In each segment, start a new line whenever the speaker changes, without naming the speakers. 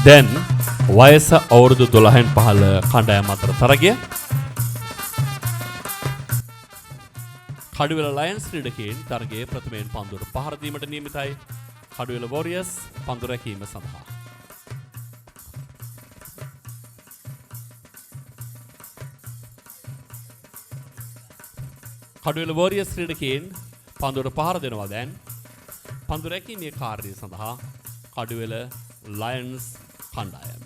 දැන් වයස අවුරුදු 12න් 15 කණ්ඩායම් අතර තරගය. කඩුවෙල ලයන්ස් ක්‍රීඩකයන් තරගයේ ප්‍රථමයෙන් පන්දුවට පහර දීමට නියමිතයි. කඩුවෙල වෝරියර්ස් පන්දු රැකීම සඳහා. කඩුවෙල වෝරියර්ස් ක්‍රීඩකයන් පන්දුවට පහර දෙනවා. දැන් පන්දු රැකීමේ කාර්යය සඳහා කඩුවෙල ලයන්ස් කණ්ඩායම.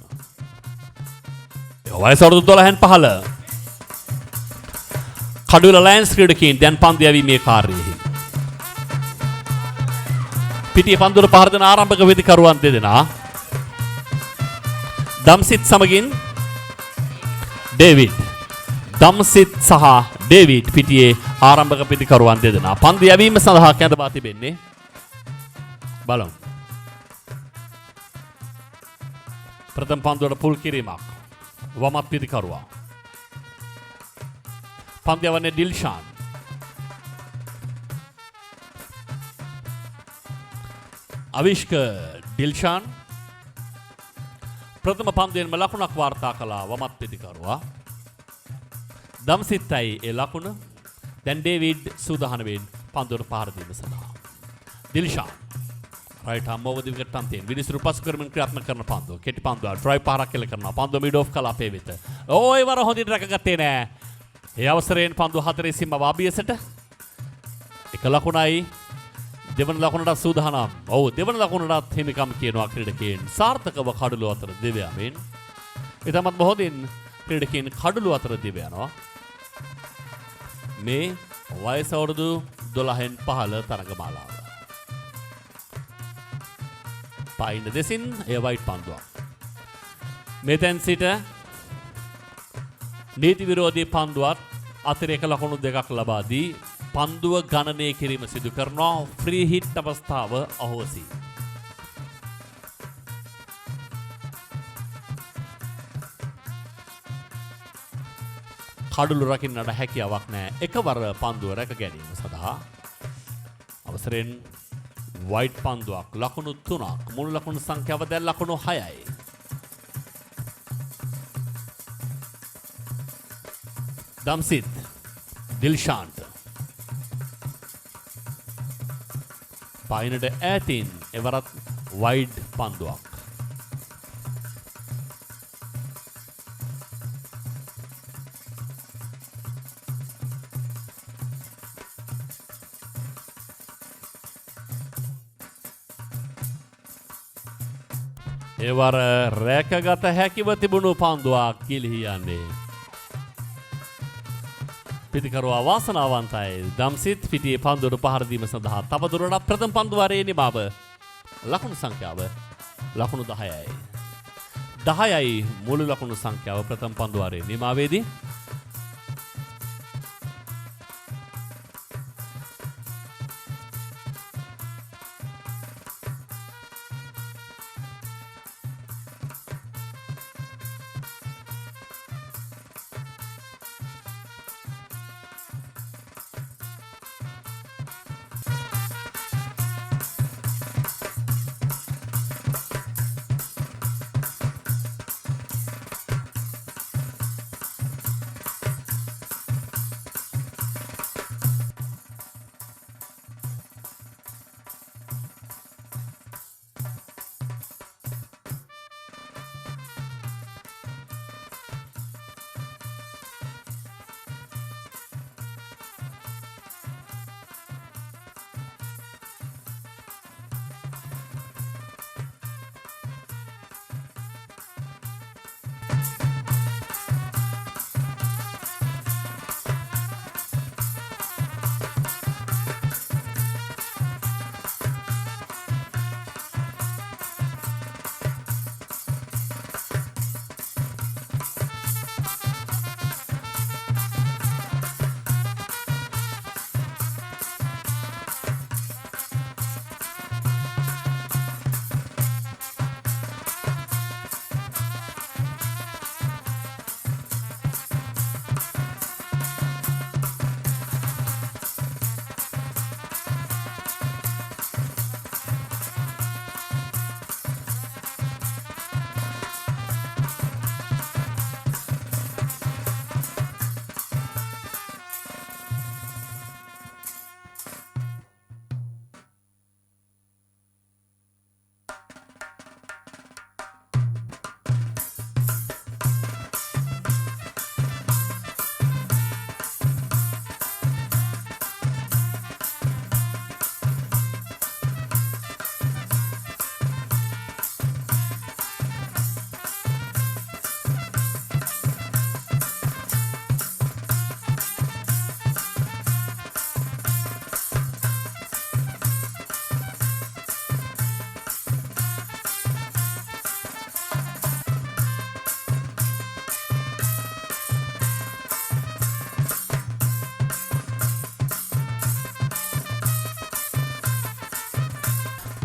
වයස අවුරුදු 12න් 15 කඩුවෙල ලයන්ස් ක්‍රීඩකයන් දැන් පන්දු යැවීමේ කාර්යයෙහි. පිටියේ පන්දුවට පහර දෙන ආරම්භක වේදිකරුවන් දෙදෙනා දම්සිත් සමගින් ඩේවිඩ්. දම්සිත් සහ ඩේවිඩ් පිටියේ ආරම්භක වේදිකරුවන් දෙදෙනා පන්දු යැවීම සඳහා කැඳවා තිබෙන්නේ. බලමු. ප්‍රථම පන්දුවට පුල් කිරීමක්. වමත් වේදිකරුවා. පන්දු යවන්නේ ඩිල්ෂාන්. අවිෂ්ක ඩිල්ෂාන් ප්‍රථම පන්දුවෙන්ම ලකුණක් වාර්තා කළා වමත් වේදිකරුවා. දම්සිත්යි ඒ ලකුණ. දැන් ඩේවිඩ් සූදානම් පන්දුවට පහර දීම සඳහා. Dilshan right arm over the wicket පන්තියෙන් විනිසුරු පසු කරමින් ක්‍රියාත්මක කරන පන්දුව. කෙටි පන්දුව ඩ්‍රයිව් පහරක් කෙල කරනවා. පන්දුව මිඩ් ඔෆ් කළා අපේ වෙත. ඕයි වර හොඳින් රැකගත්තේ නෑ. ඒ අවසරයෙන් පන්දුව හතරේ සීම වාබියසට. එක ලකුණයි දෙවන ලකුණට සූදානම්. ඔව් දෙවන ලකුණටත් හිමිකම් කියනවා ක්‍රීඩකයන්. සාර්ථකව කඩළු අතර දිව යමින්. ඊටමත් බොහෝදින් ක්‍රීඩකයන් කඩළු අතර දිව යනවා. මේ වයස අවුරුදු 12න් 15 තරගමාලාව. පයින් දෙසින් එය වයිට් පන්දුවක්. මෙතෙන් සිට නීති විරෝධී පන්දුවත් අතිරේක ලකුණු දෙකක් ලබා දී පන්දුව ගණනය කිරීම සිදු කරනවා. ෆ්‍රී හිට් අවස්ථාව අහෝසි. කඩළු රකින්නට හැකියාවක් නැහැ. එකවර පන්දුව රැක ගැනීම සඳහා අවසරෙන් වයිට් පන්දුවක් ලකුණු 3ක්. මුළු ලකුණු සංඛ්‍යාව දැන් ලකුණු 6යි. දම්සිත් ඩිල්ෂාන්ට පයින්ට ඈතින් එවරත් වයිඩ් පන්දුවක්. එවර රැකගත හැකිව තිබුණු පන්දුවක් ගිලිහි යන්නේ. පිතිකරුවා වාසනාවන්තයි. දම්සිත් පිටියේ පන්දුවට පහර දීම සඳහා තවදුරටත් ප්‍රථම පන්දු වාරයේ නිමාව. ලකුණු සංඛ්‍යාව ලකුණු 10යි. 10යි මුළු ලකුණු සංඛ්‍යාව ප්‍රථම පන්දු වාරයේ නිමාවේදී.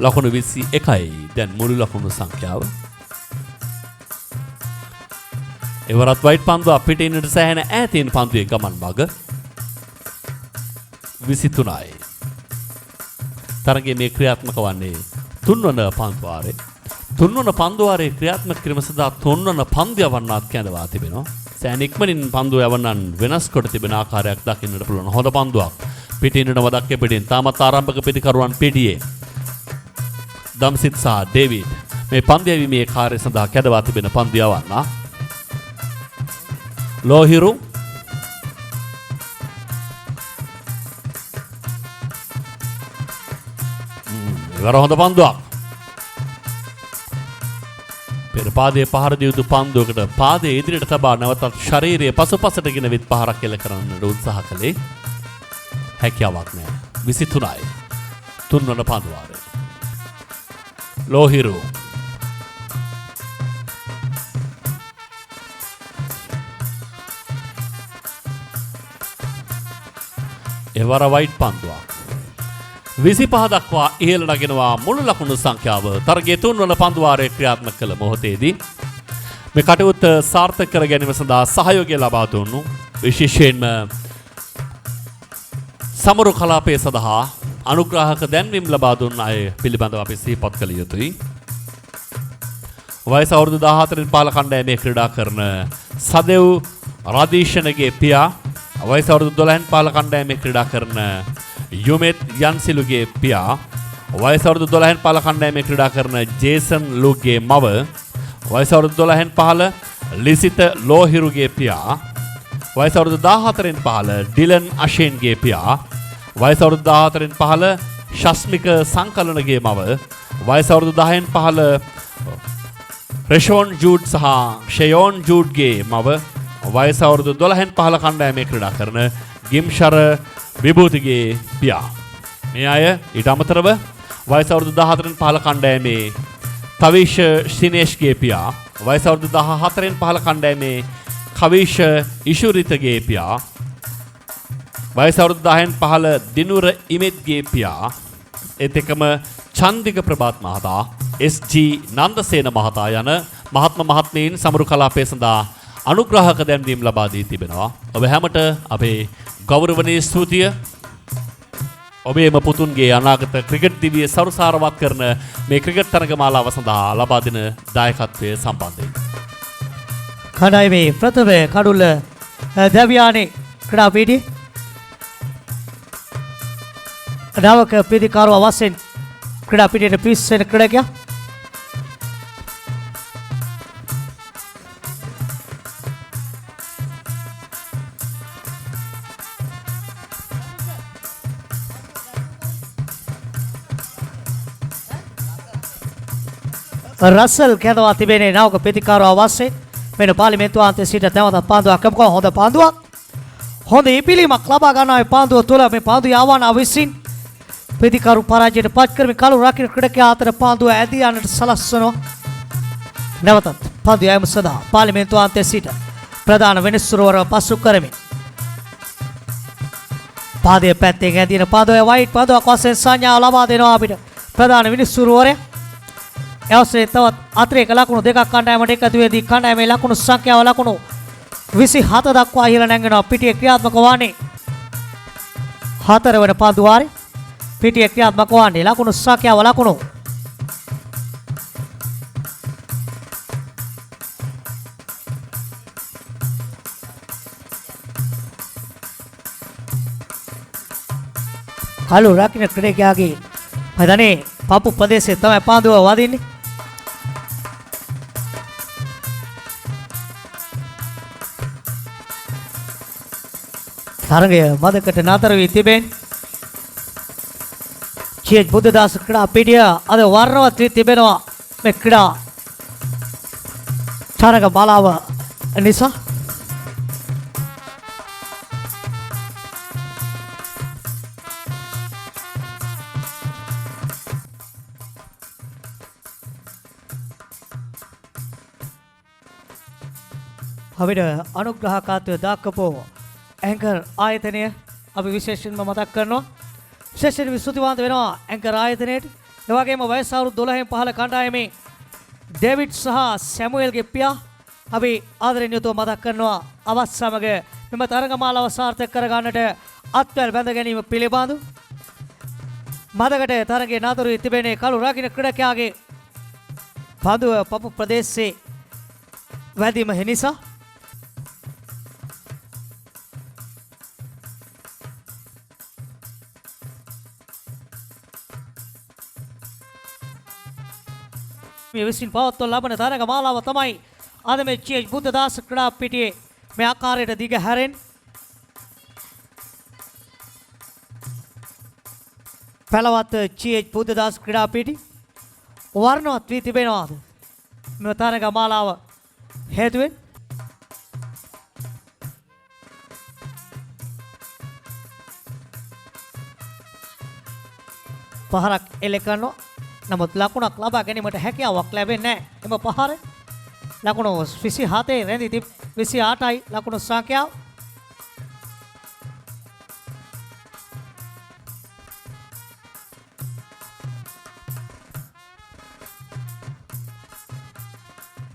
ලකුණු 21යි. දැන් මුළු ලකුණු සංඛ්‍යාව. එවරත් වයිට් පන්දුව අපිට ඉන්නට සෑහෙන ඈතින් පන්දුවේ ගමන් මග 23යි. තරගයේ මේ ක්‍රියාත්මක වන්නේ තුන්වන පන්දුවාරේ. තුන්වන පන්දුවාරේ ක්‍රියාත්මක කිරීම සඳහා තුන්වන පන්දු යවන්නත් කැඳවා තිබෙනවා. සෑහෙන ඉක්මනින් පන්දුව යවන්නන් වෙනස් කොට තිබෙන ආකාරයක් දකින්නට පුළුවන්. හොඳ පන්දුවක්. පිටින් යන වදක්කේ පිටින් තාමත් ආරම්භක පිටිකරුවන් පිටියේ. දම්සිත් සහ ඩේවිඩ් මේ පන්දු යැවීමේ කාර්ය සඳහා කැඳවා තිබෙන පන්දු යවන්න. ලෝහිරු ඉවර හොඳ පන්දුවක්. පෙර පාදයේ පහර දිය යුතු පන්දුවකට පාදයේ ඉදිරියට තබා නැවතත් ශරීරයේ පසුපසට ගෙන විත් පහරක් එල්ල කරන්නට උත්සාහ කළේ. හැකියාවක් නැහැ. 23යි. තුන්වන පන්දුවාරය. ලෝහිරු එවර වයිට් පන්දුවක් 25 දක්වා ඉහළ නගිනවා මුළු ලකුණු සංඛ්‍යාව. තරගයේ තුන්වන පන්දුවාරයේ ක්‍රියාත්මක කළ මොහොතේදී මේ කටයුත්ත සාර්ථක කර ගැනීම සඳහා සහයෝගය ලබා දුන්නු විශේෂයෙන්ම සමරු කලාපය සඳහා අනුග්‍රාහක දැන්වීම් ලබා දුන්න අය පිළිබඳව අපි සිහිපත් කළ යුතුයි. වයස අවුරුදු 14න් පහළ කණ්ඩායමේ ක්‍රීඩා කරන සදෙව් රදීෂණගේ පියා, වයස අවුරුදු 12න් පහළ කණ්ඩායමේ ක්‍රීඩා කරන යුමෙත් යන්සිලුගේ පියා, වයස අවුරුදු 12න් පහළ කණ්ඩායමේ ක්‍රීඩා කරන ජේසන් ලුගේ මව, වයස අවුරුදු 12න් පහළ ලිසිත ලෝහිරුගේ පියා, වයස අවුරුදු 14න් පහළ ඩිලන් අෂේන්ගේ පියා, වයස අවුරුදු 14න් පහළ ශස්මික සංකලනගේ මව, වයස අවුරුදු 10න් පහළ රෙෂෝන් ජූඩ් සහ ෂයෝන් ජූඩ්ගේ මව, වයස අවුරුදු 12න් පහළ කණ්ඩායමේ ක්‍රීඩා කරන ගිම්ෂර විභූතිගේ පියා. මේ අය ඊට අමතරව වයස අවුරුදු 14න් පහළ කණ්ඩායමේ තවිෂ ශිනේෂ්ගේ පියා, වයස අවුරුදු 14න් පහළ කණ්ඩායමේ කවිෂ ඉෂුරිතගේ පියා, වයස අවුරුදු 10න් පහළ දිනුර ඉමෙත්ගේ පියා, ඒත් එකම චන්දික ප්‍රභාත් මහතා, SG නන්දසේන මහතා යන මහත්ම මහත්මීන් සමරු කලාපය සඳහා අනුග්‍රාහක දැන්වීම් ලබා දී තිබෙනවා. ඔබ හැමට අපේ ගෞරවනීය ස්තුතිය. ඔබේම පුතුන්ගේ අනාගත ක්‍රිකට් දිවිය සරුසාරවත් කරන මේ ක්‍රිකට් තරගමාලාව සඳහා ලබා දෙන දායකත්වය සම්බන්ධයෙන්.
කණ්ඩායමේ ප්‍රථම කඩුල්ල දැවියානේ ක්‍රීඩා පීඨියේ නාවක ප්‍රතිකාරව වශයෙන් ක්‍රීඩා පීඨයට පිවිසෙන ක්‍රීඩකයා රසල් කැඳවා තිබෙනේ නාවක ප්‍රතිකාරව වශයෙන් මෙන්න පාර්ලිමේන්තු අන්තයේ සිට නැවත පන්දුවක් කැපුවා. හොඳ පන්දුවක්. හොඳ ඉපිලීමක් ලබා ගන්නවා මේ පන්දුව තුළ. මේ පන්දුව යවන විසින් ප්‍රතිකාරු පරාජයට පත් කරමින් කලු රකින්න ක්‍රීඩකයා අතර පන්දුව ඇදී යන්නට සලස්වනවා. නැවතත් පන්දුව යෑම සඳහා පාර්ලිමේන්තු අන්තයේ සිට ප්‍රධාන වෙනස්වරවර පසු කරමින් පාදයේ පැත්තෙන් ඇදින පන්දුවේ වයිට් පන්දුවක් වශයෙන් සංඥාව ලබා දෙනවා අපිට ප්‍රධාන විනිසුරුවරයා. එවසේ තවත් අතිරේක ලකුණු දෙකක් කණ්ඩායමට එකතු වෙදී කණ්ඩායමේ ලකුණු සංඛ්‍යාව ලකුණු 27 දක්වා ඉහළ නැංගෙනවා. පිටියේ ක්‍රියාත්මක වන්නේ 4 වෙනි පන්දුවාරේ. පිටියේ ක්‍රියාත්මක වන්නේ ලකුණු සංඛ්‍යාව ලකුණු කලු රකින්න ක්‍රීඩකයාගේ මදනේ පපු ප්‍රදේශයේ තමයි පාදුව වදින්නේ. තරගය මදකට නතර වී තිබෙන්නේ. චේජ් බුද්ධදාස ක්‍රීඩා පීඨිය අද වර්ණවත් වී තිබෙනවා මේ ක්‍රීඩා තරග බලාව නිසා. අපිට අනුග්‍රහකාරත්වය දක්වපු ඇංකර් ආයතනය අපි විශේෂයෙන්ම මතක් කරනවා. විශේෂයෙන් ස්තුතිවන්ත වෙනවා ඇංකර් ආයතනයට. එවැගේම වයස අවුරුදු 12න් පහළ කණ්ඩායමේ ඩේවිඩ් සහ සැමුවෙල්ගේ පියා අපි ආදරෙන් යුතුව මතක් කරනවා අවස් සමග මෙම තරගමාලාව සාර්ථක කරගන්නට අත්වැල් බැඳ ගැනීම පිළිබඳව මදකට තරගයේ නතරු වී තිබෙනේ කළු රකින්න ක්‍රීඩකයාගේ පඳුව පපු ප්‍රදේශයේ වැදීම නිසා මේ විසින් පවත්වන ලබන තරගමාලාව තමයි අද මේ චීජ් බුද්ධදාස ක්‍රීඩා පිටියේ මේ ආකාරයට දිග හැරෙන් පළවත් චීජ් බුද්ධදාස ක්‍රීඩා පිටි වර්ණවත් වී තිබෙනවාද මේ තරගමාලාව හේතුවෙන් පහරක් එල්ල කරනවා. නමුත් ලකුණක් ලබා ගැනීමට හැකියාවක් ලැබෙන්නේ නැහැ. එම පහර ලකුණු 27 රැඳී 28යි ලකුණු සංඛ්‍යාව.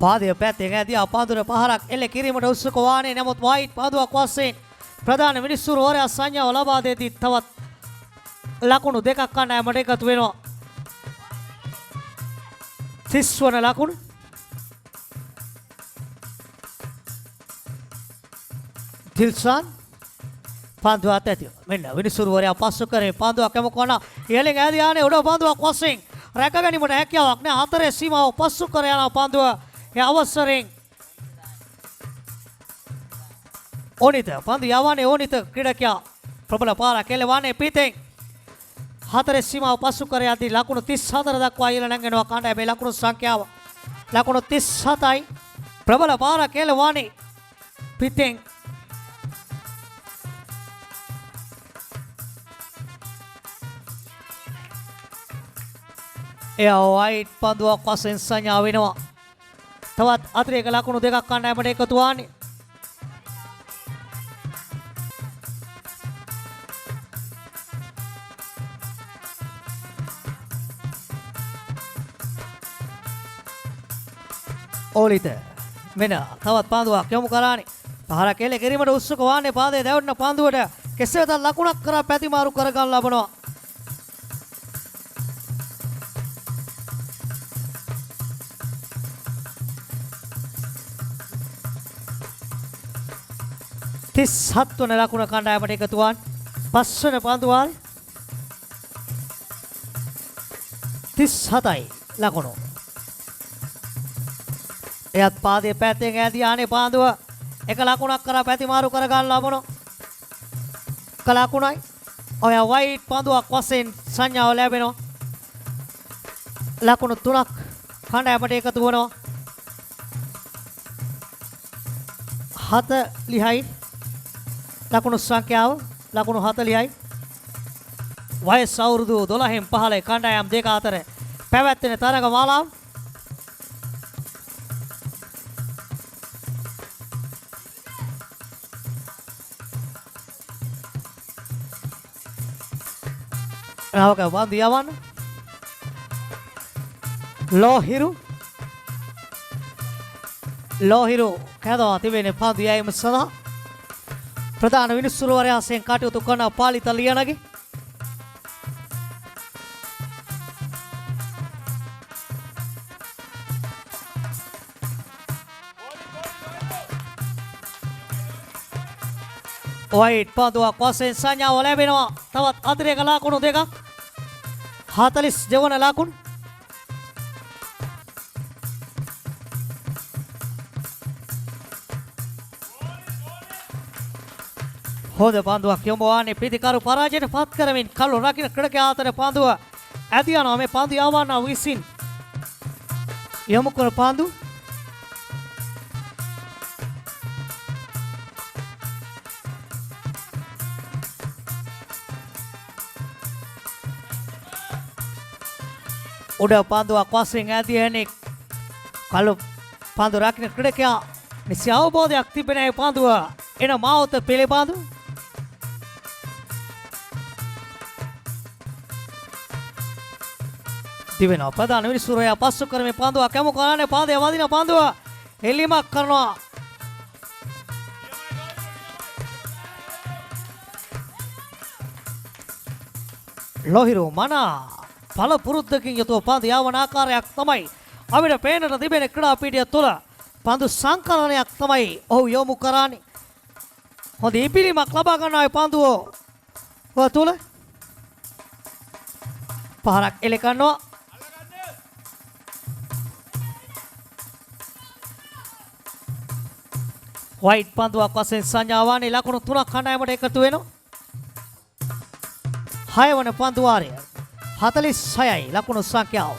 පාදයේ පැත්තෙන් ඇදී අපාදුර පහරක් එල්ල කිරීමට උත්සුක වානේ. නමුත් වයිට් පාදුවක් වශයෙන් ප්‍රධාන මිනිස්සුරු වරයා සංඥාව ලබා දෙදී තවත් ලකුණු දෙකක් කණ්ඩායමට එකතු වෙනවා. 30 වන ලකුණු දිල්ෂාන් පන්දුව අතැතිව මෙන්න විනිසුරුවරයා පස්සු කරේ පන්දුවක් යමු කරන ඉහළින් ඈදී ආනේ උඩ පන්දුවක් වශයෙන් රැක ගැනීමට හැකියාවක් නැහැ. හතරේ සීමාව පස්සු කර යන පන්දුව ඒ අවසරයෙන් ඕනිත පන්දු යවන්නේ ඕනිත ක්‍රීඩකයා ප්‍රබල පාරක් එළවන්නේ පිටෙන් හතරේ සීමාව පසු කර යද්දී ලකුණු 34 දක්වා ඉහළ නැගෙනවා කණ්ඩායමේ ලකුණු සංඛ්‍යාව ලකුණු 37යි ප්‍රබල පාරක් එළවන්නේ පිටෙන් එයා වයිට් පන්දුවක් වශයෙන් සංඥා වෙනවා. තවත් අතිරේක ලකුණු දෙකක් කණ්ඩායමට එකතු වන්නේ. ඕලිත මෙන්න තවත් පන්දුවක් යොමු කරානේ. පහරක් එල්ල කිරීමට උත්සුක වන්නේ පාදයේ දැවුන පන්දුවට කෙසේ වෙතත් ලකුණක් කරා පැතිමාරු කරගන්න ලබනවා. තිස්හත් වන ලකුණ කණ්ඩායමට එකතු වන පස්වන පන්දුවාල් 37යි ලකුණු. එයත් පාදයේ පැත්තෙන් ඈදී ආනේ පන්දුව එක ලකුණක් කරා පැතිමාරු කරගන්න ලබනවා. එක ලකුණයි. ඔය වයිට් පන්දුවක් වශයෙන් සංඥාව ලැබෙනවා. ලකුණු 3ක් කණ්ඩායමට එකතු වෙනවා. 40යි ලකුණු සංඛ්‍යාව ලකුණු 40යි. වයස අවුරුදු 12න් 15 කණ්ඩායම් දෙක අතර පැවැත්වෙන තරගමාලාව රාවක වන්දි යවන්න ලෝහිරු කැදවා තිබෙන පන්දු යෑම සඳහා ප්‍රධාන විනිසුරුවරයා වශයෙන් කටයුතු කරන පාලිත ලියනගේ වයිට් පන්දුවක් වශයෙන් සංඥාව ලැබෙනවා. තවත් අතිරේක ලකුණු දෙකක් 42 වන ලකුණු හොඳ පන්දුවක් යොමු වන්නේ පිටිකරු පරාජයට පත් කරමින් කළු රකින්න ක්‍රීඩකයා අතර පන්දුව ඇදී යනවා. මේ පන්දු යවන්නා විසින් යොමු කර පන්දු උඩ පන්දුවක් වශයෙන් ඇදී යන්නේ කළු පන්දු රකින්න ක්‍රීඩකයා නිසි අවබෝධයක් තිබෙන ඒ පන්දුව එන මාවත පිළිබඳව තිබෙනවා. ප්‍රධාන විනිසුරයා පස්සු කරමින් පන්දුව කැමු කරන්නේ පාදයේ වදින පන්දුව එල්ලීමක් කරනවා. ලොහිරු මනා පළ පුරුද්දකින් යුතුව පන්දු යවන ආකාරයක් තමයි අපිට පේනට තිබෙන ක්‍රීඩා පීඩිය තුළ පන්දු සංකලනයක් තමයි ඔහු යොමු කරන්නේ. හොඳ ඉපිලීමක් ලබා ගන්නවා පන්දුව තුළ. පහරක් එලි කරනවා. වයිට් පන්දුවක් වශයෙන් සංඥාවානේ ලකුණු 3ක් කණ්ඩායමට එකතු වෙනවා. 6 වන පන්දු වාරය 46යි ලකුණු සංඛ්‍යාව.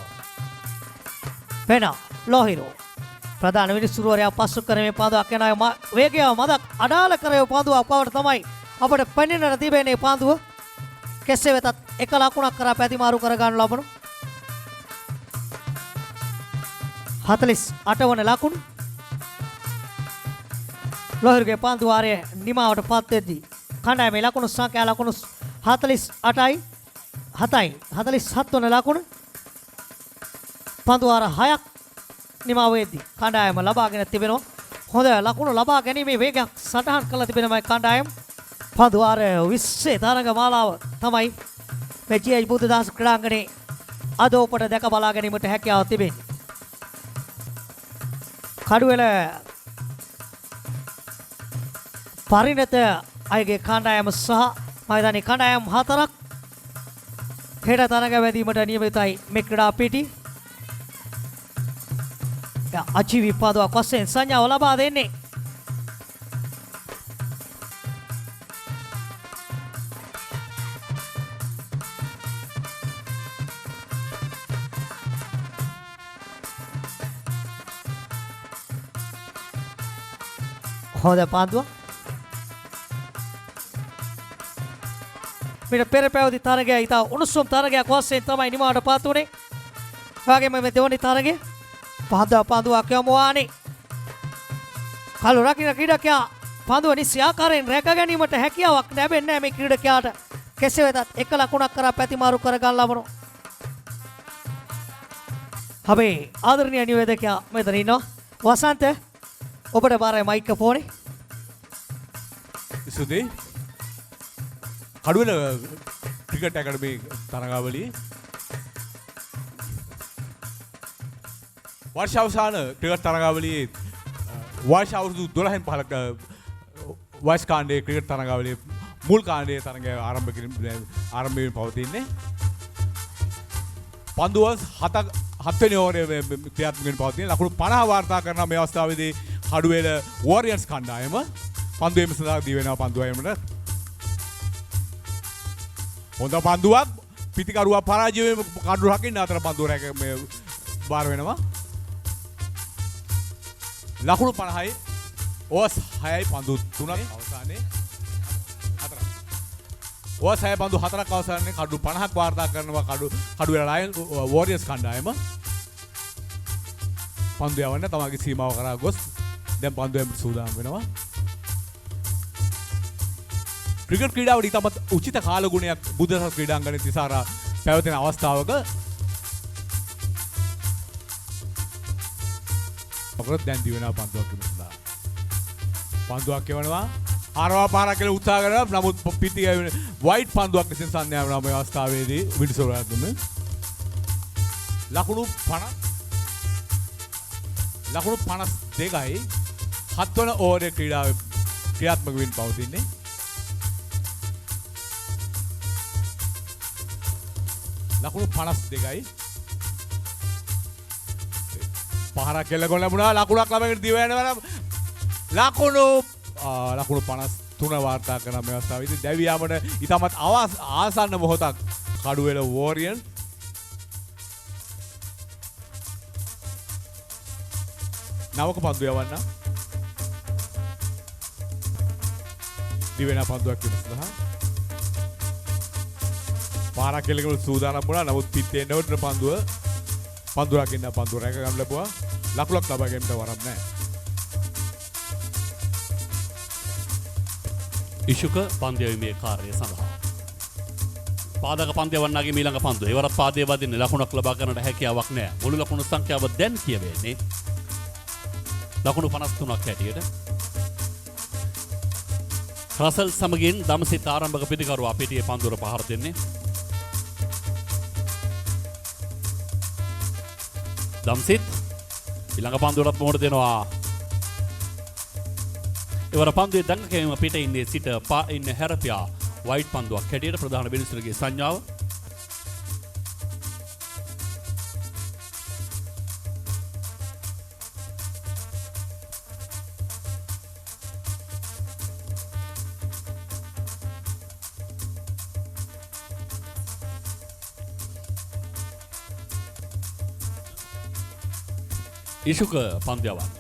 වෙන ලොහිරු ප්‍රධාන විනිසුරුවරයා පස්සු කරමින් පන්දුවක් යනවා. වේගය මදක් අඩාල කරේ පන්දුවක් බවට තමයි අපිට පෙනෙන්නට තිබෙන්නේ. පන්දුව කෙසේ වෙතත් එක ලකුණක් කරා පැතිමාරු කර ගන්න ලබන 48 වන ලකුණු. ලොහිරුගේ පන්දු වාරය නිමාවට පත් වෙද්දී කණ්ඩායමේ ලකුණු සංඛ්‍යාව ලකුණු 48යි 7යි 47 වන ලකුණු. පන්දු වාර 6ක් නිමා වෙද්දී කණ්ඩායම ලබාගෙන තිබෙනවා. හොඳ ලකුණු ලබා ගැනීමේ වේගයක් සටහන් කළ තිබෙනවා කණ්ඩායම. පන්දු වාර 20 තරඟ මාලාව තමයි මේ ජී.එච්. බුද්ධදාස ක්‍රීඩාංගණේ අද ඔබට දැක බලා ගැනීමට හැකියාව තිබෙන්නේ. කඩුවෙල පරිණත අයගේ කණ්ඩායම සහ මයිදානයේ කණ්ඩායම් 4ක් හෙට තරඟ වැදීමට නියමිතයි මේ ක්‍රීඩා පිටි. අජීවි පන්දුවක් වශයෙන් සංඥාව ලබා දෙන්නේ. හොඳ පන්දුවක්. මෙන්න පෙර පැවති තරගය ඉතා උණුසුම් තරගයක් වශයෙන් තමයි නිමාවට පත් වුණේ. වගේම මේ දෙවනි තරගය පන්දුවක් යමුවානේ. කළු රකින්න ක්‍රීඩකයා පන්දුව නිසි ආකාරයෙන් රැක ගැනීමට හැකියාවක් ලැබෙන්නේ නැහැ මේ ක්‍රීඩකයාට. කෙසේ වෙතත් එක ලකුණක් කරා පැතිමාරු කර ගන්න ලබනවා. අපේ ආදරණීය නිවේදකයා මෙතන ඉන්නවා. වසන්ත ඔබට බාරයි මයික්‍රොෆෝනේ.
සුදේ කඩුවෙල ක්‍රිකට් ඇකඩමි තරගාවලියේ වර්ෂ අවසාන ක්‍රිකට් තරගාවලියේ වර්ෂ අවුරුදු 12න් පහළක වයස් කාණ්ඩයේ ක්‍රිකට් තරගාවලියේ මුල් කාණ්ඩයේ තරගය ආරම්භ පවතින්නේ. පන්දුව 7 වෙනි ඕවරේ ක්‍රියාත්මක වෙමින් පවතින. ලකුණු 50 වාර්තා කරන මේ අවස්ථාවේදී කඩුවෙල වෝරියර්ස් කණ්ඩායම පන්දුවෙම සඳහා දී වෙනවා. පන්දුවයමට හොඳ පන්දුවක් පිටිකරුවා පරාජය වෙන කඩු රකින්න අතර පන්දුව රැක මේ බාර වෙනවා. ලකුණු 50යි ඕවර්ස් 6යි පන්දු 3ක් අවසානයේ 4ක්. ඕවර්ස් 6 පන්දු 4ක් අවසානයේ කඩු 50ක් වාර්තා කරනවා කඩුවෙල ලයන් වෝරියර්ස් කණ්ඩායම. පන්දු යවන්න තමගේ සීමාව කරා ගොස් දැන් පන්දුවෙන් සූදානම් වෙනවා. ක්‍රිකට් ක්‍රීඩාවට ඉතාමත් උචිත කාලගුණයක් බුද්ධදාස ක්‍රීඩාංගණයේ තිසාරා පැවතෙන අවස්ථාවක අපරත් දැන් දිවෙනවා පන්දුවක් කිව්වා. පන්දුවක් කියවනවා ආරවා පාරක් කියලා උත්සාහ කරනවා. නමුත් පිටි ගැවෙන වයිට් පන්දුවක් ලෙසින් සංඥා වෙනවා මේ අවස්ථාවේදී විනිසුරුවා තුමේ. ලකුණු 52යි 7 වන ඕවරේ ක්‍රීඩාවේ ක්‍රියාත්මක වෙමින් පවතින්නේ. ලකුණු 52යි පහරක් කෙල්ලකොන් ලැබුණා. ලකුණක් ළමගෙන දිව යනවා. ලකුණු 53 වාර්තා කරන මේ අවස්ථාවේදී දැවියාමට ඉතාමත් ආසන්න මොහොතක් කඩුවෙල වෝරියන් නවක පන්දු යවන්න දිවෙන පන්දුවක් ඉස්සරහා පාරක් කෙල්ලගෙන සූදානම් වුණා. නමුත් පිටේ එනකොට පන්දුව රකින්න පන්දුව රැක ගන්න ලැබුවා. ලකුණක් ලබා ගැනීමට වරම් නැහැ.
ඉෂුක පන්දු යැවීමේ කාර්යය සඳහා පාදක පන්දය වන්නගේ මීළඟ පන්දුව. ඒවරත් පාදයේ වදින්නේ ලකුණක් ලබා ගන්නට හැකියාවක් නැහැ. මුළු ලකුණු සංඛ්‍යාව දැන් කියවෙන්නේ ලකුණු 53ක් හැටියට. රසල් සමගින් දම්සිත් ආරම්භක පිටිකරුවා පිටියේ පන්දුවට පහර දෙන්නේ. දම්සිත් ඊළඟ පන්දුවටත් මොහොත දෙනවා. එවර පන්දුවේ දඟකෑම පිට ඉන්නේ සිට පා ඉන්න හැරපියා වයිට් පන්දුවක් හැටියට ප්‍රධාන බිනිසුරුගේ සංඥාව. ඉෂුක පන්දයවන්න.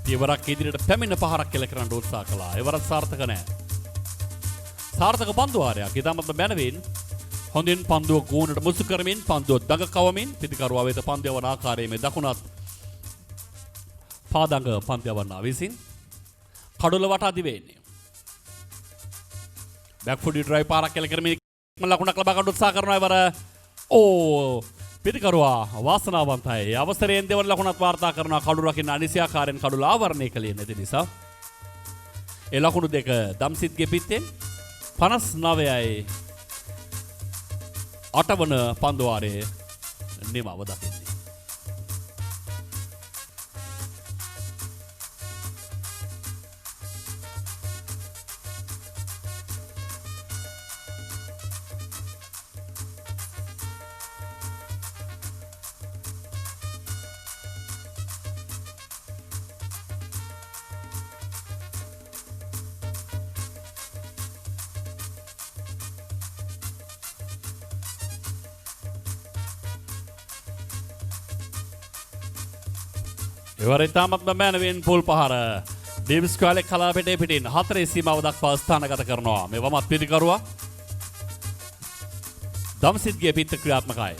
පියවරක් ඉදිරියට පැමිණ පහරක් කෙල කරන්න උත්සාහ කළා. එවරත් සාර්ථක නැහැ. සාර්ථක පන්දුවාරයක් ඉතාමත් මැනවින් හොඳින් පන්දුව ගෝනට මුසු කරමින් පන්දුව දඟ කවමින් පිටිකරුවා වෙත පන්දු යවන ආකාරයේ මේ දකුණත් පාදඟ පන්දු යවන්නා විසින් කඩොල වටා දිවෙන්නේ. බෑක් ෆුට් ඩ්‍රයිව් පාරක් කෙල කරමින් ලකුණක් ලබා ගන්න උත්සාහ කරනවා. එවර පිටිකරුවා වාසනාවන්තයි. අවසරයෙන් දෙවන ලකුණත් වාර්තා කරනවා. කඩු රකින්න අනිසියාකාරයෙන් කඩුල ආවරණය කළේ නැති නිසා. ඒ ලකුණු දෙක දම්සිත්ගේ පිත්තෙන් 59යි 8 වන පන්දුවාරයේ නිමව දකින්නේ. එවර ඉතාමත්ම මැනවින් පුල් පහර ඩේවිස් ස්ක්වයර් කලාපෙටේ පිටින් 4 සීමාව දක්වා ස්ථානගත කරනවා. මේ වමත් පිටිකරුවා දම්සිත්ගේ පිට ක්‍රියාත්මකයි.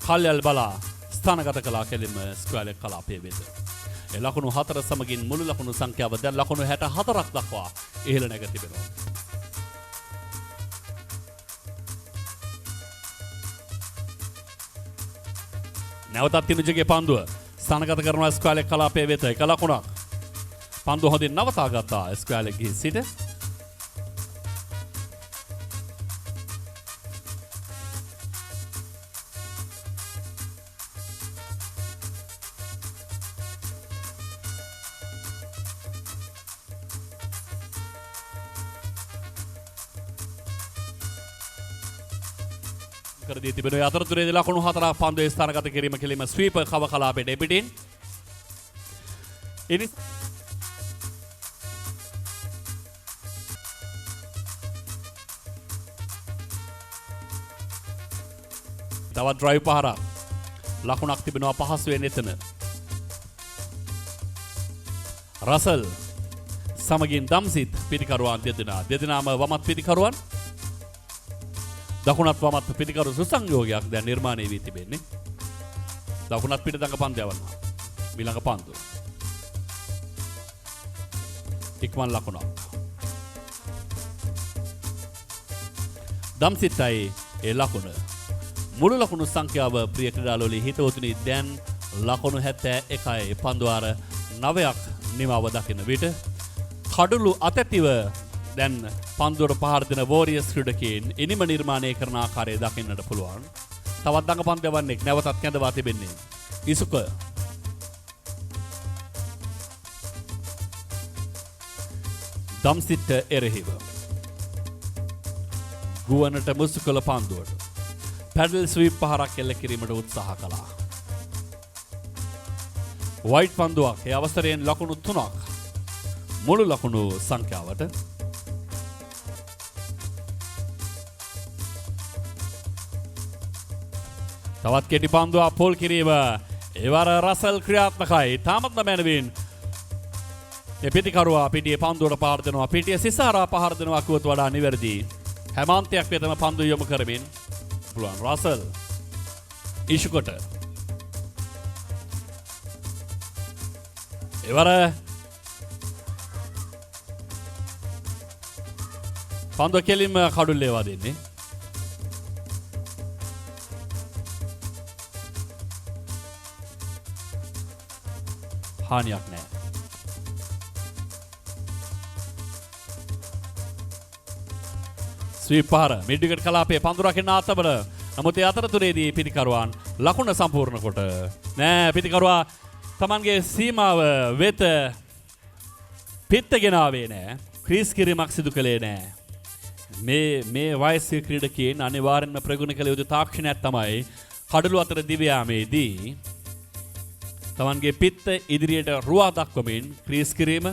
කල්යල් බලා ස්ථානගත කළා කෙලින්ම ස්ක්වයර් කලාපයේ වෙත. ඒ ලකුණු 4 සමගින් මුළු ලකුණු සංඛ්‍යාව දැන් ලකුණු 64ක් දක්වා ඉහළ නැග තිබෙනවා. නැවතත් තිනුජගේ පන්දුව ස්ථානගත කරනවා ස්ක්වයර් කලාපයේ වෙත. එක ලකුණක්. පන්දුව හොඳින් නවතා ගත්තා ස්ක්වයර් ගිහින් සිට. කරදී තිබෙනවා. අතරතුරේදී ලකුණු 4 පන්දුවේ ස්ථානගත කිරීම කෙලිම ස්වීපර් කව කලාපයේ පිටින්. ඉනිස් තවත් ඩ්‍රයිව් පහරක්. ලකුණක් තිබෙනවා පහසුවෙන් එතන. රසල් සමගින් දම්සිත් පිටිකරුවන් දෙදෙනා. දෙදෙනාම වමත් පිටිකරුවන්. දකුණත් වමත් පිටිකරු සුසංයෝගයක් දැන් නිර්මාණය වී තිබෙන්නේ. දකුණත් පිට දඟ පන්දු යවනවා. ඊළඟ පන්දු. ඉක්මන් ලකුණක්. දම්සිත්යි ඒ ලකුණ. මුළු ලකුණු සංඛ්‍යාව ප්‍රිය ක්‍රීඩාලුවලි හිතවතුනි දැන් ලකුණු 71යි පන්දුවාර 9ක් නිමව දකින විට කඩුළු අතැතිව දැන් පන්දුවට පහර දෙන වෝරියර්ස් ක්‍රීඩකයන් ඉනිම නිර්මාණය කරන ආකාරය දකින්නට පුළුවන්. තවත් දඟ පන්දු යවන්නෙක් නැවතත් කැඳවා තිබෙන්නේ ඉසුක. දම්සිට එරෙහිව ගුවනට මුසු කළ පන්දුවට පැඩල් ස්වීප් පහරක් එල්ල කිරීමට උත්සාහ කළා. වයිට් පන්දුවක් ඒ අවසරයෙන් ලකුණු 3ක් මුළු ලකුණු සංඛ්‍යාවට. තවත් කෙටි පන්දුවක් පෝල් කිරීම. එවර රසල් ක්‍රියාත්මකයි. තාමත්ම මැනවින් ඒ පිටිකරුවා පිටියේ පන්දුවට පහර දෙනවා. පිටිය සිසාරා පහර දෙනවා කිව්වොත් වඩා නිවැරදි. හැම අන්තයක් වෙතම පන්දු යොමු කරමින් පුළුවන් රසල් ඉෂුකොට. එවර පන්දුව කෙලින්ම කඩුල්ල ඒවා දෙන්නේ. හානියක් නැහැ. ස්වීප් පහර මිඩ් විකට් කලාපයේ පන්දු රකින්න ආතබල. නමුත් ඒ අතරතුරේදී පිටිකරුවන් ලකුණ සම්පූර්ණ කොට නෑ පිටිකරුවා තමන්ගේ සීමාව වෙත පිටගෙන ආවේ නෑ. ක්‍රීස් කිරීමක් සිදු කළේ නෑ. මේ වයස්සිය ක්‍රීඩකයන් අනිවාර්යෙන්ම ප්‍රගුණ කළ යුතු තාක්ෂණයක් තමයි කඩළු අතර දිව යාමේදී තමන්ගේ පිත්ත ඉදිරියට රුවා දක්වමින් ක්‍රීස් කිරීම.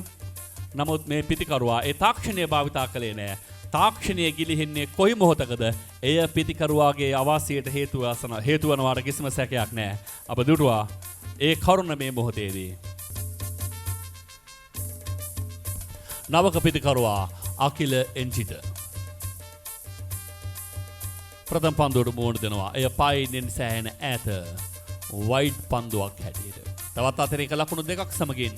නමුත් මේ පිටිකරුවා ඒ තාක්ෂණය භාවිතා කළේ නෑ. තාක්ෂණය ගිලිහෙන්නේ කොයි මොහොතකද එය පිටිකරුවාගේ අවාසියට හේතු වනවාට කිසිම සැකයක් නෑ. අප දුටුවා ඒ කරුණ මේ මොහොතේදී. නවක පිටිකරුවා අකිල එන්ජිත ප්‍රථම පන්දුවට මුහුණ දෙනවා. එය පයින්ෙන් සෑහෙන ඈත වයිඩ් පන්දුවක් හැටියට. තවත් අතරේක ලකුණු දෙකක් සමගින්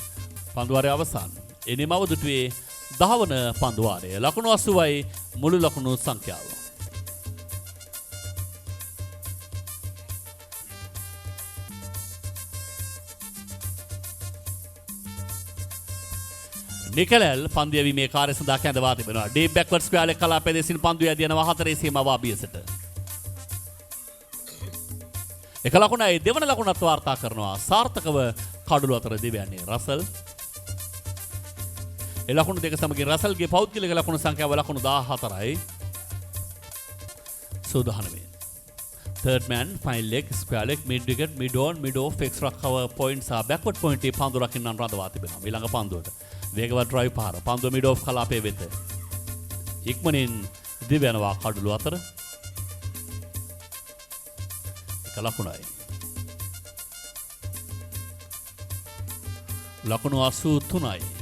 පන්දුවාරය අවසන්. එනිම අවදුටුවේ 10 වන පන්දුවාරය. ලකුණු 80යි මුළු ලකුණු සංඛ්‍යාව. නිකලල් පන්දියවීමේ කාර්ය සඳහා කැඳවා තිබෙනවා. ඩීප් බැක්වර්ඩ් ස්ක්වයර් එක කලාපයේ දෙසින් පන්දුව යදිනවා 4 සීමාව අභියසට. එක ලකුණයි දෙවන ලකුණත් වාර්තා කරනවා. සාර්ථකව කඩළු අතර දිව යන්නේ රසල්. ඒ ලකුණු දෙක සමගින් රසල්ගේ පෞද්ගලික ලකුණු සංඛ්‍යාව ලකුණු 14යි. සූදානම්වේ. Third man, final leg, square leg, mid wicket, mid on, mid off, extra cover points සහ backward point පන්දු රකින්නන් රඳවා තිබෙනවා. ඊළඟ පන්දුවට වේගවත් ඩ්‍රයිව් පහර. පන්දුව mid off කලාපයේ වෙත. ඉක්මනින් දිව යනවා කඩළු අතර. එක ලකුණයි. ලකුණු 83යි.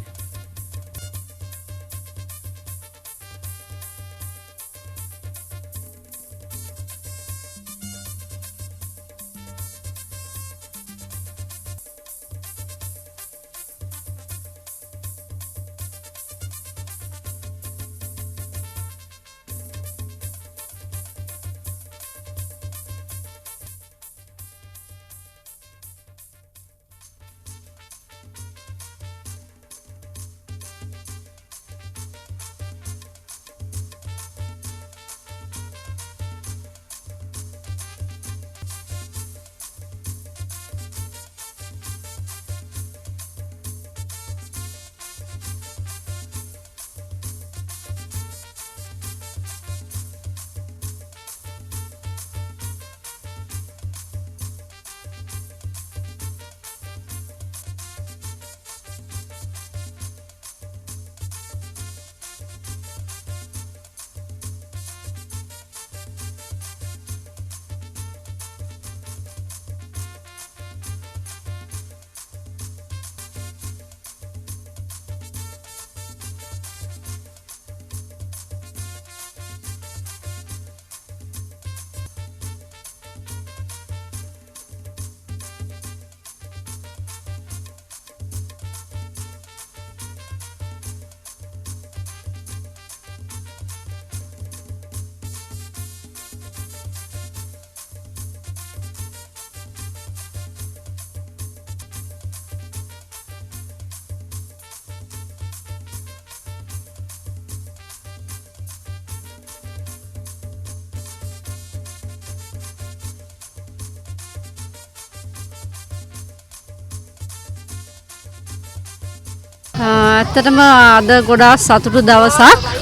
ඇත්තටම අද ගොඩාක් සතුටු දවසක්.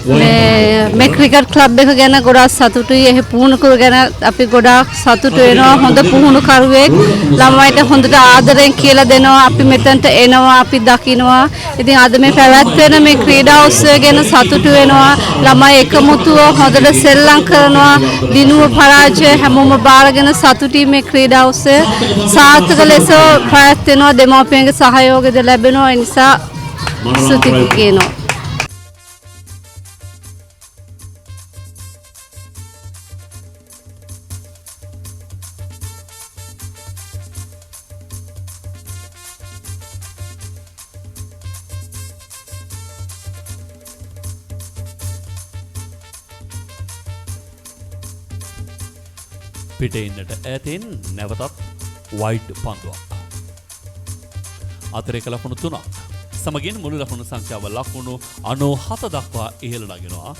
මේ ක්‍රිකට් ක්ලබ් එක ගැන ගොඩාක් සතුටුයි. එහි පුහුණුකරු ගැන අපි ගොඩාක් සතුටු වෙනවා. හොඳ පුහුණුකරුවෙක් ළමයිට හොඳට ආදරෙන් කියලා දෙනවා. අපි මෙතනට එනවා, අපි දකිනවා. ඉතින් අද මේ පැවැත්වෙන මේ ක්‍රීඩා උත්සවය ගැන සතුටු වෙනවා. ළමයි එකමුතුව හොඳට සෙල්ලම් කරනවා. දිනුව පරාජය හැමෝම බාරගෙන සතුටුයි මේ ක්‍රීඩා උත්සවය සාර්ථක ලෙස පැවැත්වෙනවා. දෙමාපියන්ගේ සහයෝගය ලැබෙනවා. ඒ නිසා ස්තුති කියනවා.
පිටේ ඉන්නට ඈතින් නැවතත් වයිඩ් පන්දුවක්. අතරේක ලකුණු 3ක්. සමගින් මුළු ලකුණු සංඛ්‍යාව ලකුණු 97 දක්වා ඉහළ නගිනවා.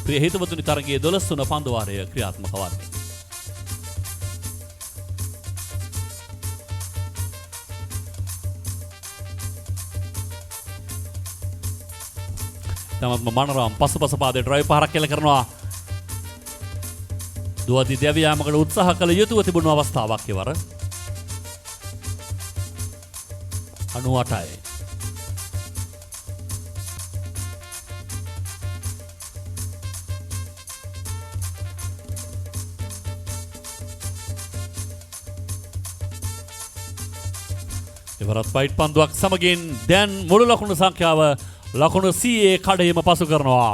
ප්‍රිය හිතවතුනි තරගයේ 12 පන්දු වාරය ක්‍රියාත්මක වන්නේ. තමත්ම මනරම් පසුපස පාදේ ඩ්‍රයිව් පහරක් කෙල කරනවා. දුවදී දෙවියාමකට උත්සාහ කළ යුතුව තිබුණු අවස්ථාවක් ඉවර. 98යි. ඉවරත් වයිට් පන්දුවක් සමගින් දැන් මුළු ලකුණු සංඛ්‍යාව ලකුණු 100 කඩේම පසු කරනවා.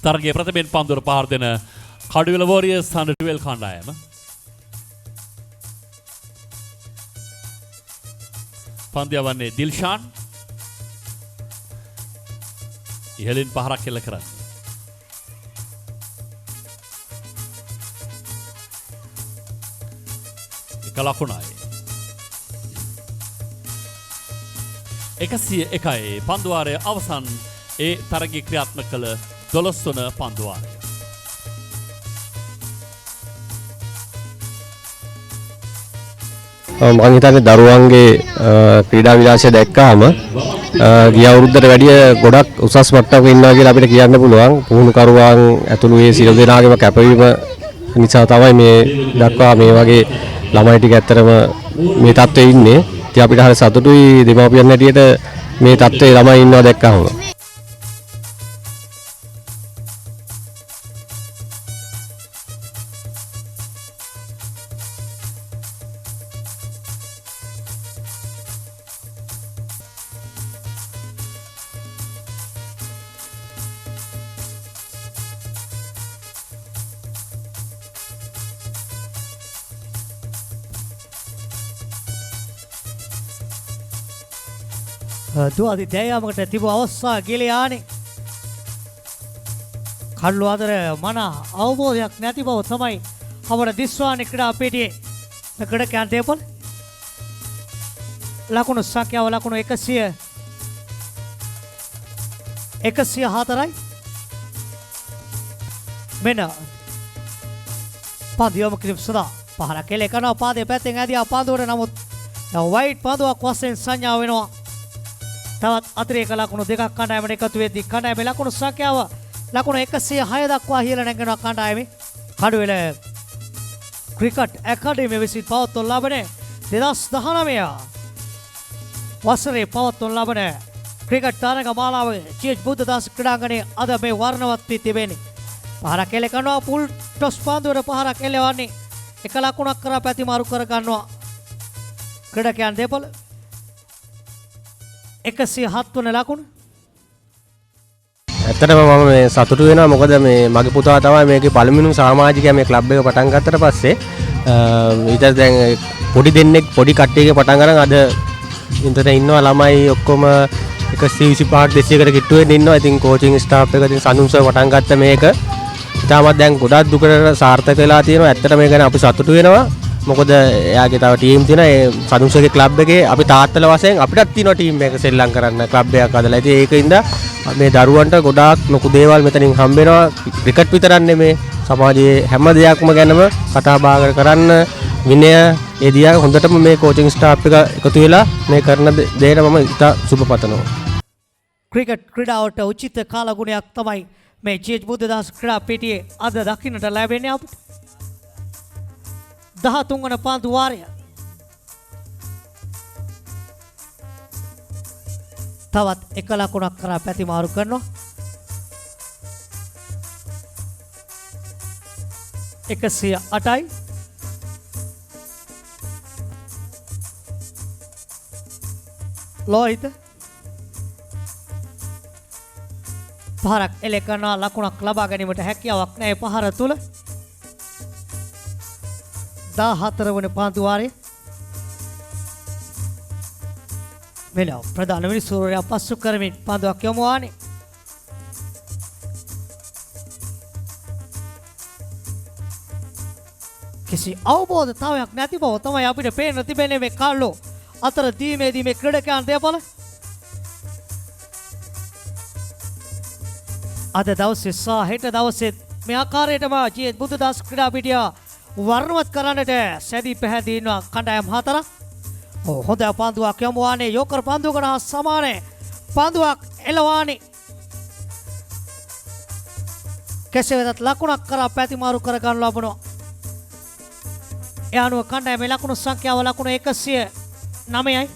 තරගයේ ප්‍රථමයෙන් පන්දුවට පහර දෙන කඩුවෙල වෝරියර්ස් under 12 කණ්ඩායම. පන්දු යවන්නේ දිල්ෂාන්. ඉහළින් පහරක් එල්ල කරන්නේ. එක ලකුණයි. 101යි පන්දුවාරය අවසන් ඒ තරගයේ ක්‍රියාත්මක කළ 12 වන පන්දුවාරය.
මම හිතන්නේ දරුවන්ගේ ක්‍රීඩා විලාසය දැක්කාම ගිය අවුරුද්දට වැඩිය ගොඩක් උසස් මට්ටමක ඉන්නවා කියලා අපිට කියන්න පුළුවන්. පුහුණුකරුවන් ඇතුළු ඒ සියලු දෙනාගේම කැපවීම නිසා තමයි මේ දක්වා මේ වගේ ළමයි ටික ඇත්තටම මේ තත්ත්වයේ ඉන්නේ. ඉතින් අපිට හරි සතුටුයි දෙමාපියන් හැටියට මේ තත්ත්වයේ ළමයි ඉන්නවා දැක්කම.
දුවදී දැයාමකට තිබු අවස්ථා ගිලියානේ. කල්ලු අතර මන අවබෝධයක් නැති බව තමයි අපට දිස්වානේ ක්‍රීඩා පෙටියේ මෙකඩ කැන් තේපොල් ලකුණු සංඛ්‍යාව ලකුණු 104යි. මෙන්න පන්දියම කිරිම් සදා පහර කෙලේ කරනවා පාදයේ පැත්තෙන් ඇදියා පන්දුවට. නමුත් වයිට් පන්දුවක් වශයෙන් සංඥා වෙනවා. තවත් අතිරේක ලකුණු දෙකක් කණ්ඩායමට එකතු වෙද්දී කණ්ඩායමේ ලකුණු සංඛ්‍යාව ලකුණු 106 දක්වා ඉහළ නැගෙනවා. කණ්ඩායමේ කඩුවෙල ක්‍රිකට් ඇකඩමිය විසින් පවත්වන ලබන 2019 වසරේ පවත්වන ලබන ක්‍රිකට් තරග මාලාවේ චීච් බුද්ධදාස ක්‍රීඩාංගණයේ අද මේ වර්ණවත් වී තිබෙන්නේ. පහරක් එල්ල කරනවා පුල් ටොස් පන්දුවට පහරක් එල්ලවන්නේ එක ලකුණක් කරා පැතිමාරු කර ගන්නවා ක්‍රීඩකයන් දෙපළ. 107 වන ලකුණ.
ඇත්තටම මම මේ සතුටු වෙනවා මොකද මේ මගේ පුතා තමයි මේකේ පළවෙනිම සමාජිකයා මේ ක්ලබ් එක පටන් ගත්තට පස්සේ ඊට දැන් පොඩි දෙන්නෙක් පොඩි කට්ටියගේ පටන් ගන්න අද ඉන්ටර්නෙට් ඉන්නවා ළමයි ඔක්කොම 125ක් 200කට කිට්ටු වෙන්න ඉන්නවා. ඉතින් කෝචින් ස්ටාෆ් එක ඉතින් සනුන්සර් පටන් ගත්ත මේක තාමත් දැන් ගොඩක් දුකට සාර්ථක වෙලා තියෙනවා. ඇත්තට මේක ගැන අපි සතුටු වෙනවා. මොකද එයාගේ තව ටීම් තියෙනවා. ඒ සනුන්සර්ගේ ක්ලබ් එකේ අපි තාත්තලා වශයෙන් අපිටත් තියෙනවා ටීම් එක සෙල්ලම් කරන්න ක්ලබ් එකක් හදලා. ඉතින් ඒකින්ද මේ දරුවන්ට ගොඩාක් ලොකු දේවල් මෙතනින් හම්බ වෙනවා. ක්‍රිකට් විතරක් නෙමේ සමාජයේ හැම දෙයක්ම ගැනම කතා බහ කරන්න විනය ඒ දිහා හොඳටම මේ කෝචින් ස්ටාෆ් එක එකතු වෙලා මේ කරන දේට මම ඉතා සුබ පතනවා.
ක්‍රිකට් ක්‍රීඩාවට උචිත කාලගුණයක් තමයි මේ චීච් බුද්ධදාස ක්‍රීඩා පෙටියේ අද දකින්නට ලැබෙන්නේ අපිට. 13 වන පන්දු වාරය. තවත් එක ලකුණක් කරා පැතිමාරු කරනවා. 108යි. ලෝහිත පහරක් එල්ල කරනවා. ලකුණක් ලබා ගැනීමට හැකියාවක් නැහැ පහර තුල. 14 වන පන්දු වාරයේ මෙලොව ප්‍රධාන විනිසුරයා පසු කරමින් පන්දුවක් යොමු වන්නේ. කිසි අවබෝධතාවයක් නැති බව තමයි අපිට පේන්න තිබෙන්නේ මේ කාලෝ අතර දීමේදී මේ ක්‍රීඩකයන් දෙපළ අද දවසේ සහ හෙට දවසේ මේ ආකාරයටම ජීත් බුදුදාස් ක්‍රීඩා පිටිය වර්ණවත් කරන්නට සැදී පැහැදී ඉන්නවා කණ්ඩායම් හතරක්. හොඳ පන්දුවක් යමු ආනේ යෝකර් පන්දුවකට හා සමාන පන්දුවක් එළවානේ. කෙසේ වෙතත් ලකුණක් කරා පැතිමාරු කර ගන්න ලබනවා. ඒ අනුව කණ්ඩායමේ ලකුණු සංඛ්‍යාව ලකුණු 109යි.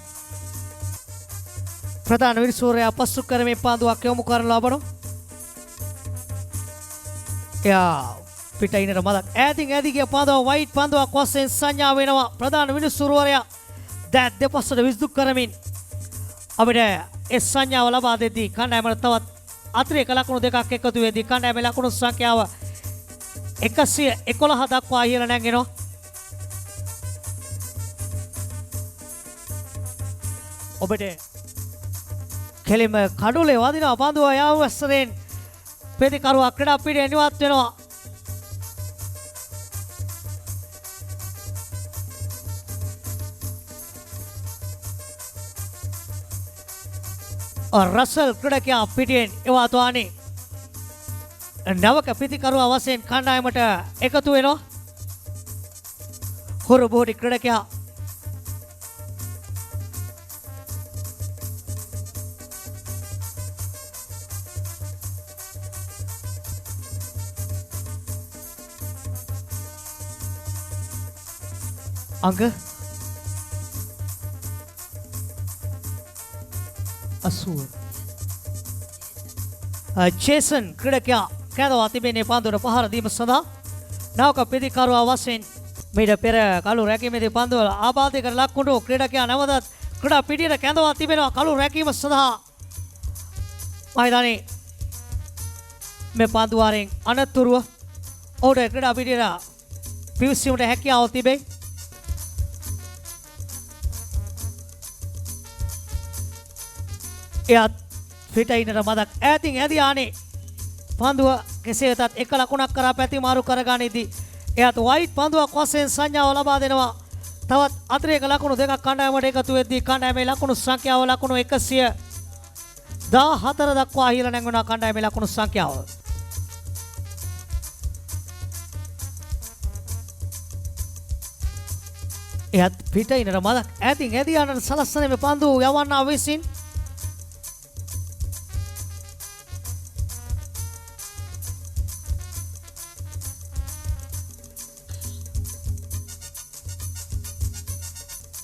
ප්‍රධාන විනිසුරයා පසු කරමින් පන්දුවක් යොමු කරන ලබනවා. එයා පිටිනට මදක් ඈතින් ඇදී ගිය පන්දුව වයිට් පන්දුවක් වශයෙන් සංඥා වෙනවා. ප්‍රධාන විනිසුරයා දැත් දෙපසට විසුදු කරමින් අපිට ඒ සංඥාව ලබා දෙද්දී කණ්ඩායමට තවත් අතිරේක ලකුණු දෙකක් එකතු වෙද්දී කණ්ඩායමේ ලකුණු සංඛ්‍යාව 111 දක්වා ඉහළ නැගෙනවා. ඔබට කෙලිම කඩුලේ වදිනවා පන්දුව යාවස්සරෙන් පෙතිකරුවා ක්‍රීඩා පිටියේ නිවත් වෙනවා. රසල් ක්‍රීඩකයා පිටියෙන් එවාතුවානේ නවක පිතිකරුවා වශයෙන් කණ්ඩායමට එකතු වෙනවා. හොරු බෝඩි ක්‍රීඩකයා අංග 80 ජේසන් ක්‍රීඩකයා කැඳවා තිබෙන්නේ පන්දුවට පහර දීම සඳහා නවක පිතිකරුවා වශයෙන් මීට පෙර කළු රැකීමේදී පන්දුව ආබාධයකට ලක් වුණු ක්‍රීඩකයා නැවතත් ක්‍රීඩා පිටියට කැඳවා තිබෙනවා කළු රැකීම සඳහා. මයිදානේ මේ පන්දුවාරෙන් අනතුරුව ඔහුට ක්‍රීඩා පිටියට පිවිසීමට හැකියාව තිබේ. එයත් පිටිනට මදක් ඈතින් ඇදී ආනේ පන්දුව කෙසේ වෙතත් එක ලකුණක් කරා පැතිමාරු කරගනිද්දී එයත් වයිට් පන්දුවක් වශයෙන් සංඥාව ලබා දෙනවා. තවත් අතිරේක ලකුණු දෙකක් කණ්ඩායමට එකතු වෙද්දී කණ්ඩායමේ ලකුණු සංඛ්‍යාව ලකුණු 114 දක්වා ඉහළ නැංගුණා කණ්ඩායමේ ලකුණු සංඛ්‍යාව. එයත් පිටිනට මදක් ඈතින් ඇදී ආනට සලස්සන මේ පන්දුව යවන්නා විසින්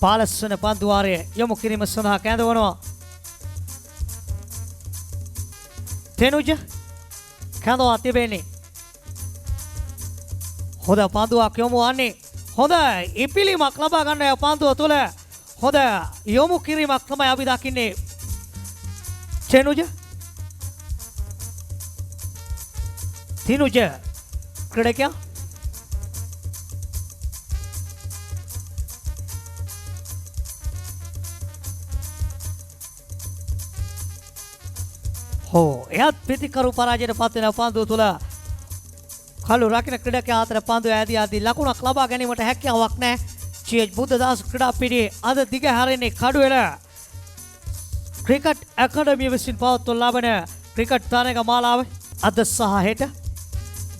පාලස්වන පන්දුවාරය යොමු කිරීම සඳහා කැඳවනවා. තෙනුජ කැඳවා තිබෙන්නේ. හොඳ පන්දුවක් යොමු වන්නේ. හොඳ ඉපිලීමක් ලබා ගන්න පන්දුව තුළ හොඳ යොමු කිරීමක් තමයි අපි දකින්නේ. තෙනුජ තිනුජ ක්‍රීඩකයා එයත් පිතිකරු පරාජයට පත් වෙන පන්දුව තුළ කළු රකින්න ක්‍රීඩකයා අතර පන්දුව ඇදී ආදී ලකුණක් ලබා ගැනීමට හැකියාවක් නැහැ. ජීඑච් බුද්ධදාස ක්‍රීඩා පිටියේ අද දිග හැරෙන්නේ කඩුවෙල ක්‍රිකට් ඇකඩමිය විසින් පවත්වන ලබන ක්‍රිකට් තරග මාලාව අද සහ හෙට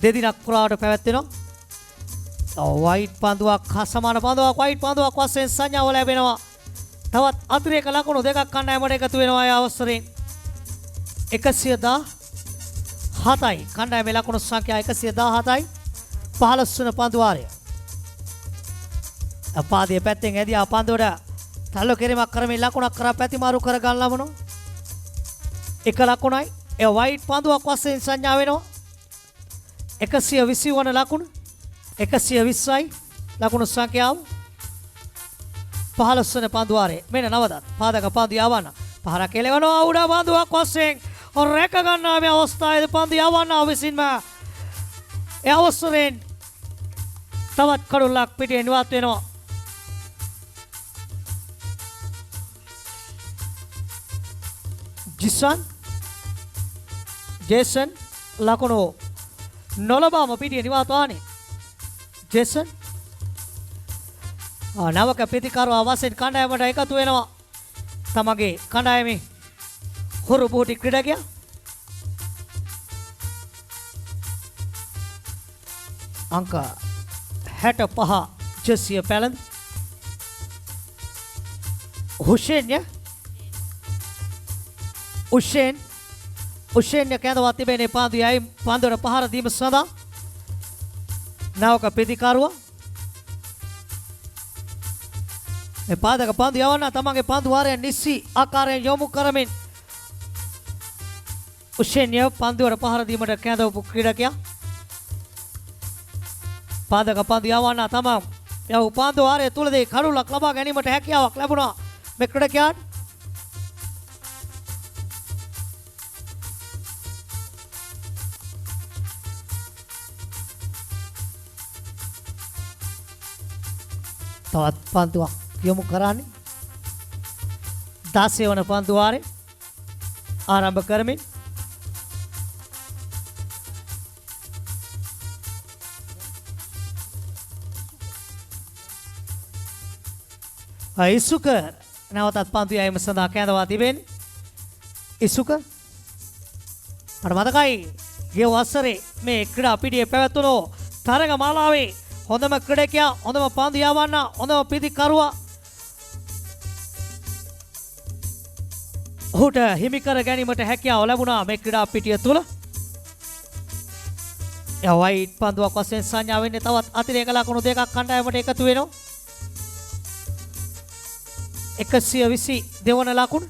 දෙදිනක් පුරාවට පැවැත්වෙනවා. වයිට් පන්දුවක් සමාන පන්දුවක් වයිට් පන්දුවක් වශයෙන් සංඥාව ලැබෙනවා. තවත් අතිරේක ලකුණු දෙකක් කණ්ඩායමට එකතු වෙනවා ඒ අවස්ථරෙන්. 117යි කණ්ඩායමේ ලකුණු සංඛ්‍යාව 117යි 15 වන පන්දුවාරය. අපාදියේ පැත්තෙන් ඇදී ආ පන්දුවට තල්ලු කිරීමක් කරමින් ලකුණක් කරා පැතිමාරු කර ගන්න ලබනවා. එක ලකුණයි ඒ වයිට් පන්දුවක් වශයෙන් සංඥා වෙනවා. 120 වන ලකුණ 120යි ලකුණු සංඛ්‍යාව 15 වන පන්දුවාරය. මෙන්න නවදත් පාදක පන්දු යවන්න පහරක් එලවනවා උඩ පන්දුවක් වශයෙන් රැක ගන්නා මේ අවස්ථාවේදී පන්දු යවන්නා විසින්ම ඒ අවසරෙන් තවත් කඩුල්ලක් පිටින් නිවත් වෙනවා. ජේසන් ලකුණු නොලබාම පිටින් නිවත් වානේ. ජේසන් නවක ප්‍රතිකාරව අවසන් කණ්ඩායමට එකතු වෙනවා. තමගේ කණ්ඩායමේ හොරු බෝටි ක්‍රීඩකයා අංක 65 ජෙසිය පැලඳ උෂේන්‍ය කැඳවා තිබෙනේ පාන්දුවයි පන්දුවට පහර දීම සඳහා නවක ප්‍රතිකාරව මේ පාදක පන්දු යවන්න තමන්ගේ පන්දු වාරය නිසි ආකාරයෙන් යොමු කරමින් උෂේන්‍ය පන්දුවට පහර දීමට කැඳවපු ක්‍රීඩකයා පාදක පන්දු යවන්න තමන් යව පන්දු වාරය තුලදී කඩුලක් ලබා ගැනීමට හැකියාවක් ලැබුණා මේ ක්‍රීඩකයාට. තවත් පන්දුවක් යොමු කරන්නේ 16 වන පන්දු වාරේ ආරම්භ කරමින් ඉසුක නැවතත් පන්දු යෑම සඳහා කැඳවා තිබෙන්නේ. ඉසුක මට මතකයි ගිය වසරේ මේ ක්‍රීඩා පිටියේ පැවැත්වුණු තරග මාලාවේ හොඳම ක්‍රීඩකයා හොඳම පන්දු යවන්න හොඳම පිටිකරුවා ඔහුට හිමි කර ගැනීමට හැකියාව ලැබුණා මේ ක්‍රීඩා පිටිය තුල. වයිට් පන්දුවක් වශයෙන් සංඥා වෙන්නේ තවත් අතිරේක ලකුණු දෙකක් කණ්ඩායමට එකතු වෙනවා. 120 දෙවන ලකුණ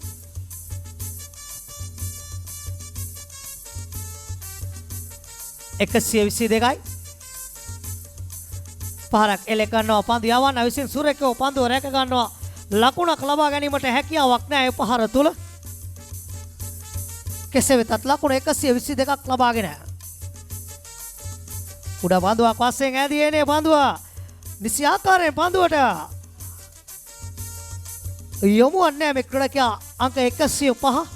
එකසිය 22යි පහරක් එල කරනවා පන්දු යවන්න විසින් සුරේකෝ පන්දුව රැක ගන්නවා ලකුණක් ලබා ගැනීමට හැකියාවක් නැහැ පහර තුල. කෙසේ වෙතත් ලකුණ 122ක් ලබාගෙන උඩ පන්දුවක් වශයෙන් ඇදී එනේ පන්දුව නිසි ආකාරයෙන් පන්දුවට යොමුවක් නැහැ මේ ක්‍රීඩකයා අංක 105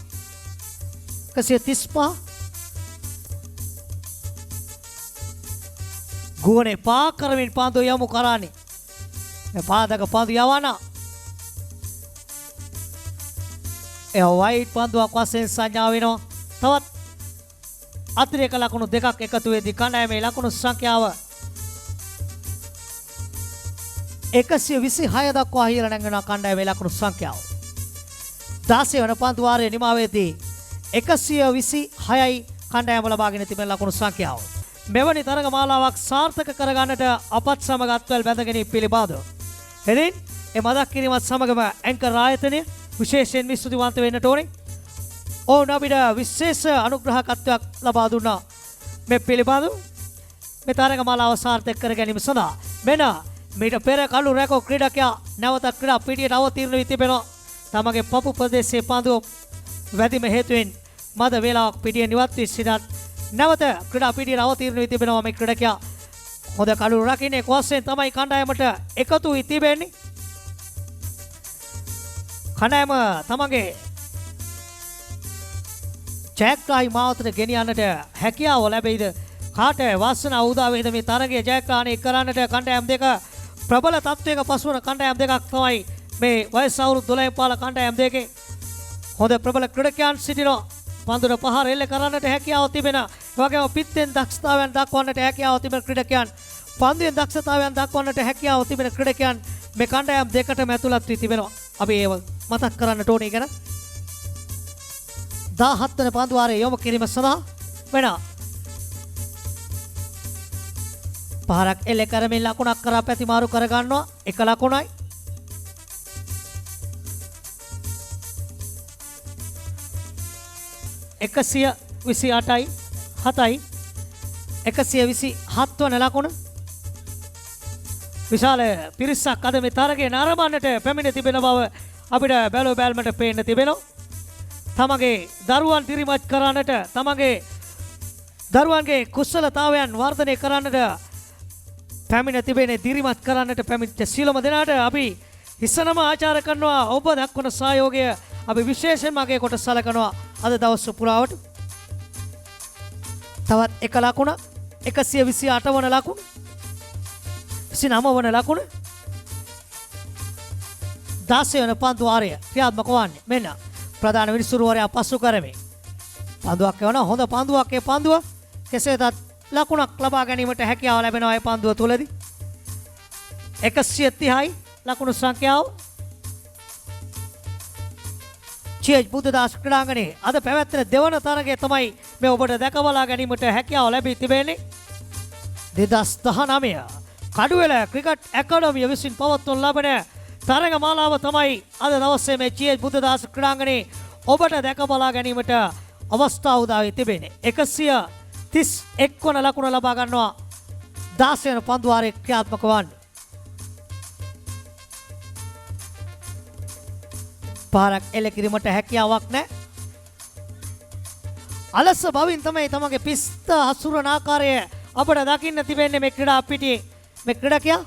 135 ගුවනේ පා කරමින් පන්දු යොමු කරන්නේ මේ පාදක පන්දු යවන වයිට් පන්දුවක් වශයෙන් සංඥා වෙනවා. තවත් අතිරේක ලකුණු දෙකක් එකතු වෙදී කණ්ඩායමේ ලකුණු සංඛ්‍යාව 126 දක්වා ඉහළ නැංගන කණ්ඩායමේ ලකුණු සංඛ්‍යාව 16 වන පන්දු වාරයේ නිමාවේදී 126යි කණ්ඩායම ලබාගෙන තිබෙන ලකුණු සංඛ්‍යාව. මෙවැනි තරග මාලාවක් සාර්ථක කරගන්නට අපත් සමග අත්වැල් බැඳගෙන පිළිබඳව එදින් මදක් කිරීමත් සමගම ඇංකර් ආයතනය විශේෂයෙන් ස්තුතිවන්ත වෙන්නට ඕනේ. ඔවුන් අපිට විශේෂ අනුග්‍රහකත්වයක් ලබා දුන්නා මේ පිළිබඳව මේ තරග මාලාව සාර්ථක කර ගැනීම සඳහා. මෙන්න මීට පෙර කළු රැකෝ ක්‍රීඩකයා නැවත ක්‍රීඩා පිටියට අවතීර්ණ වී තිබෙනවා. තමගේ පපු ප්‍රදේශයේ පන්දුව වැදීම හේතුවෙන් මද වේලාවක් පිටියෙන් ඉවත් වී සිටත් නැවත ක්‍රීඩා පිටියට අවතීර්ණ වී තිබෙනවා මේ ක්‍රීඩකයා. හොඳ කළු රකින්නේ කොස්සෙන් තමයි කණ්ඩායමට එකතු වී තිබෙන්නේ. කණ්ඩායම තමගේ ජයග්‍රාහී මාවතට ගෙනියන්නට හැකියාව ලැබෙයිද කාට වාසනාව උදා වේද මේ තරගය ජයග්‍රහණය කරන්නට. කණ්ඩායම් දෙක ප්‍රබල තත්වයක පසුවන කණ්ඩායම් දෙකක් තමයි මේ වයස අවුරුදු 12 පාල කණ්ඩායම් දෙකේ හොඳ ප්‍රබල ක්‍රීඩකයන් සිටිනවා. පන්දුර පහර එල්ල කරන්නට හැකියාව තිබෙන වගේම පිත්තෙන් දක්ෂතාවයන් දක්වන්නට හැකියාව තිබෙන ක්‍රීඩකයන් පන්දුවෙන් දක්ෂතාවයන් දක්වන්නට හැකියාව තිබෙන ක්‍රීඩකයන් මේ කණ්ඩායම් දෙකටම ඇතුළත් වී තිබෙනවා. අපි ඒව මතක් කරන්නට ඕනේ ගැන 17 වන පන්දු වාරයේ යොමු කිරීම සඳහා වෙන පහරක් එල්ල කරමින් ලකුණක් කරා පැතිමාරු කර ගන්නවා. එක ලකුණයි. එකසිය 28යි 7යි 127 වන ලකුණ. විශාල පිරිසක් අද මේ තරගයේ නරඹන්නට පැමිණ තිබෙන බව අපිට බැලුව බැලමට පේන්න තිබෙනවා. තමගේ දරුවන් දිරිමත් කරන්නට තමගේ දරුවන්ගේ කුසලතාවයන් වර්ධනය කරන්නට පැමිණ තිබෙන දිරිමත් කරන්නට පැමිණිච්ච සියලුම දෙනාට අපි හිසනම ආචාර කරනවා. ඔබ දක්වන සහයෝගය අපි විශේෂයෙන්ම අගය කොට සලකනවා. අද දවස් පුරාවට තවත් එක ලකුණ 128 වන ලකුණ 29 වන ලකුණ 16 වන පන්දු වාරය ක්‍රියාත්මක වන්නේ. මෙන්න ප්‍රධාන විනිසුරුවරයා පසු කරමින් පන්දුවක් එවන හොඳ පන්දුවක්. ඒ පන්දුව කෙසේතත් ලකුණක් ලබා ගැනීමට හැකියාව ලැබෙනවා. ඒ පන්දුව තුලදී 130යි ලකුණු සංඛ්‍යාව. චේජ් බුද්ධදාස ක්‍රීඩාංගණයේ අද පැවැත්වෙන දෙවන තරගය තමයි මේ ඔබට දැකබලා ගැනීමට හැකියාව ලැබී තිබෙන්නේ. 2019 කඩුවෙල ක්‍රිකට් ඇකාඩමිය විසින් පවත්වනු ලබන තරග මාලාව තමයි අද දවසේ මේ චේජ් බුද්ධදාස ක්‍රීඩාංගණයේ ඔබට දැකබලා ගැනීමට අවස්ථාව උදා වී තිබෙන්නේ. 131 වන ලකුණ ලබා ගන්නවා 16 වන පන්දු වාරයේ ක්‍රියාත්මක වන්නේ. පාරක් එල්ල කිරීමට හැකියාවක් නැහැ. අලස බවින් තමයි තමගේ පිස්ත හසුරන ආකාරය අපට දකින්න තිබෙන්නේ මේ ක්‍රීඩා පිටියේ මේ ක්‍රීඩකයා.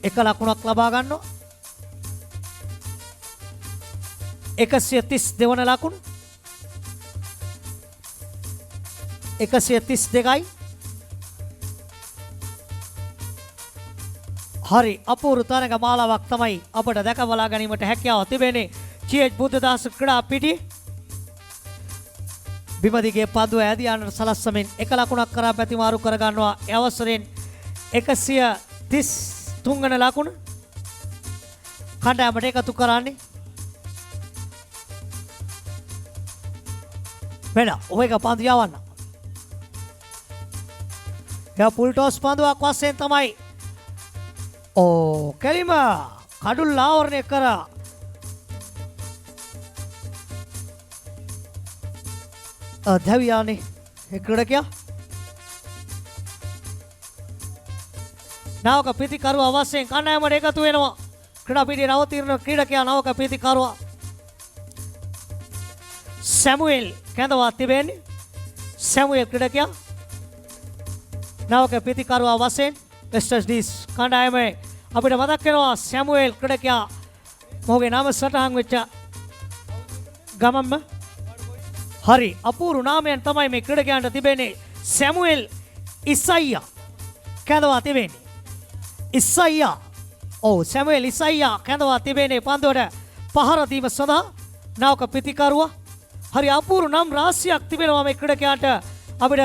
එක ලකුණක් ලබා ගන්නවා. 132 වන ලකුණු 132යි. හරි අපූර්ව තරග මාලාවක් තමයි අපට දැකබලා ගැනීමට හැකියාව තිබෙන්නේ චේජ් බුද්ධදාස ක්‍රීඩා පිටියේ. බිමදිගේ පන්දුව ඇදී යන්නට සලස්සමින් එක ලකුණක් කරා පැතිමාරු කර ගන්නවා. ඒ අවසරයෙන් 133 වන ලකුණ කණ්ඩායමට එකතු කරන්නේ. වෙන ඔය එක පන්දු යවන්න. එයා පුල් ටොස් පන්දුවක් වශයෙන් තමයි කෙලිම කඩුල් ආවරණය කරා. දැවියානේ ඒ ක්‍රීඩකයා නවක ප්‍රතිකරුවා වශයෙන් කණ්ඩායමට එකතු වෙනවා. ක්‍රීඩා පිටියේ නවතින ක්‍රීඩකයා නවක ප්‍රතිකරුවා සැමුවෙල් කැඳවා තිබෙන්නේ. සැමුවෙල් ක්‍රීඩකයා නවක ප්‍රතිකරුවා වශයෙන් වෙස්ට් ඉන්ඩීස් කණ්ඩායමේ අපිට මතක් වෙනවා සැමුවෙල් ක්‍රීඩකයා මොහුගේ නම සටහන් වෙච්ච ගමම්ම හරි අපූර්ව නාමයෙන් තමයි මේ ක්‍රීඩකයන්ට තිබෙන්නේ. සැමුවෙල් ඉසයියා කැඳවා තිබෙන්නේ. ඉසයියා සැමුවෙල් ඉසයියා කැඳවා තිබෙන්නේ පන්දුවට පහර දීම සඳහා නවක ප්‍රතිකරුවා. හරි අපූර්ව නම් රාශියක් තිබෙනවා මේ ක්‍රීඩකයාට. අපිට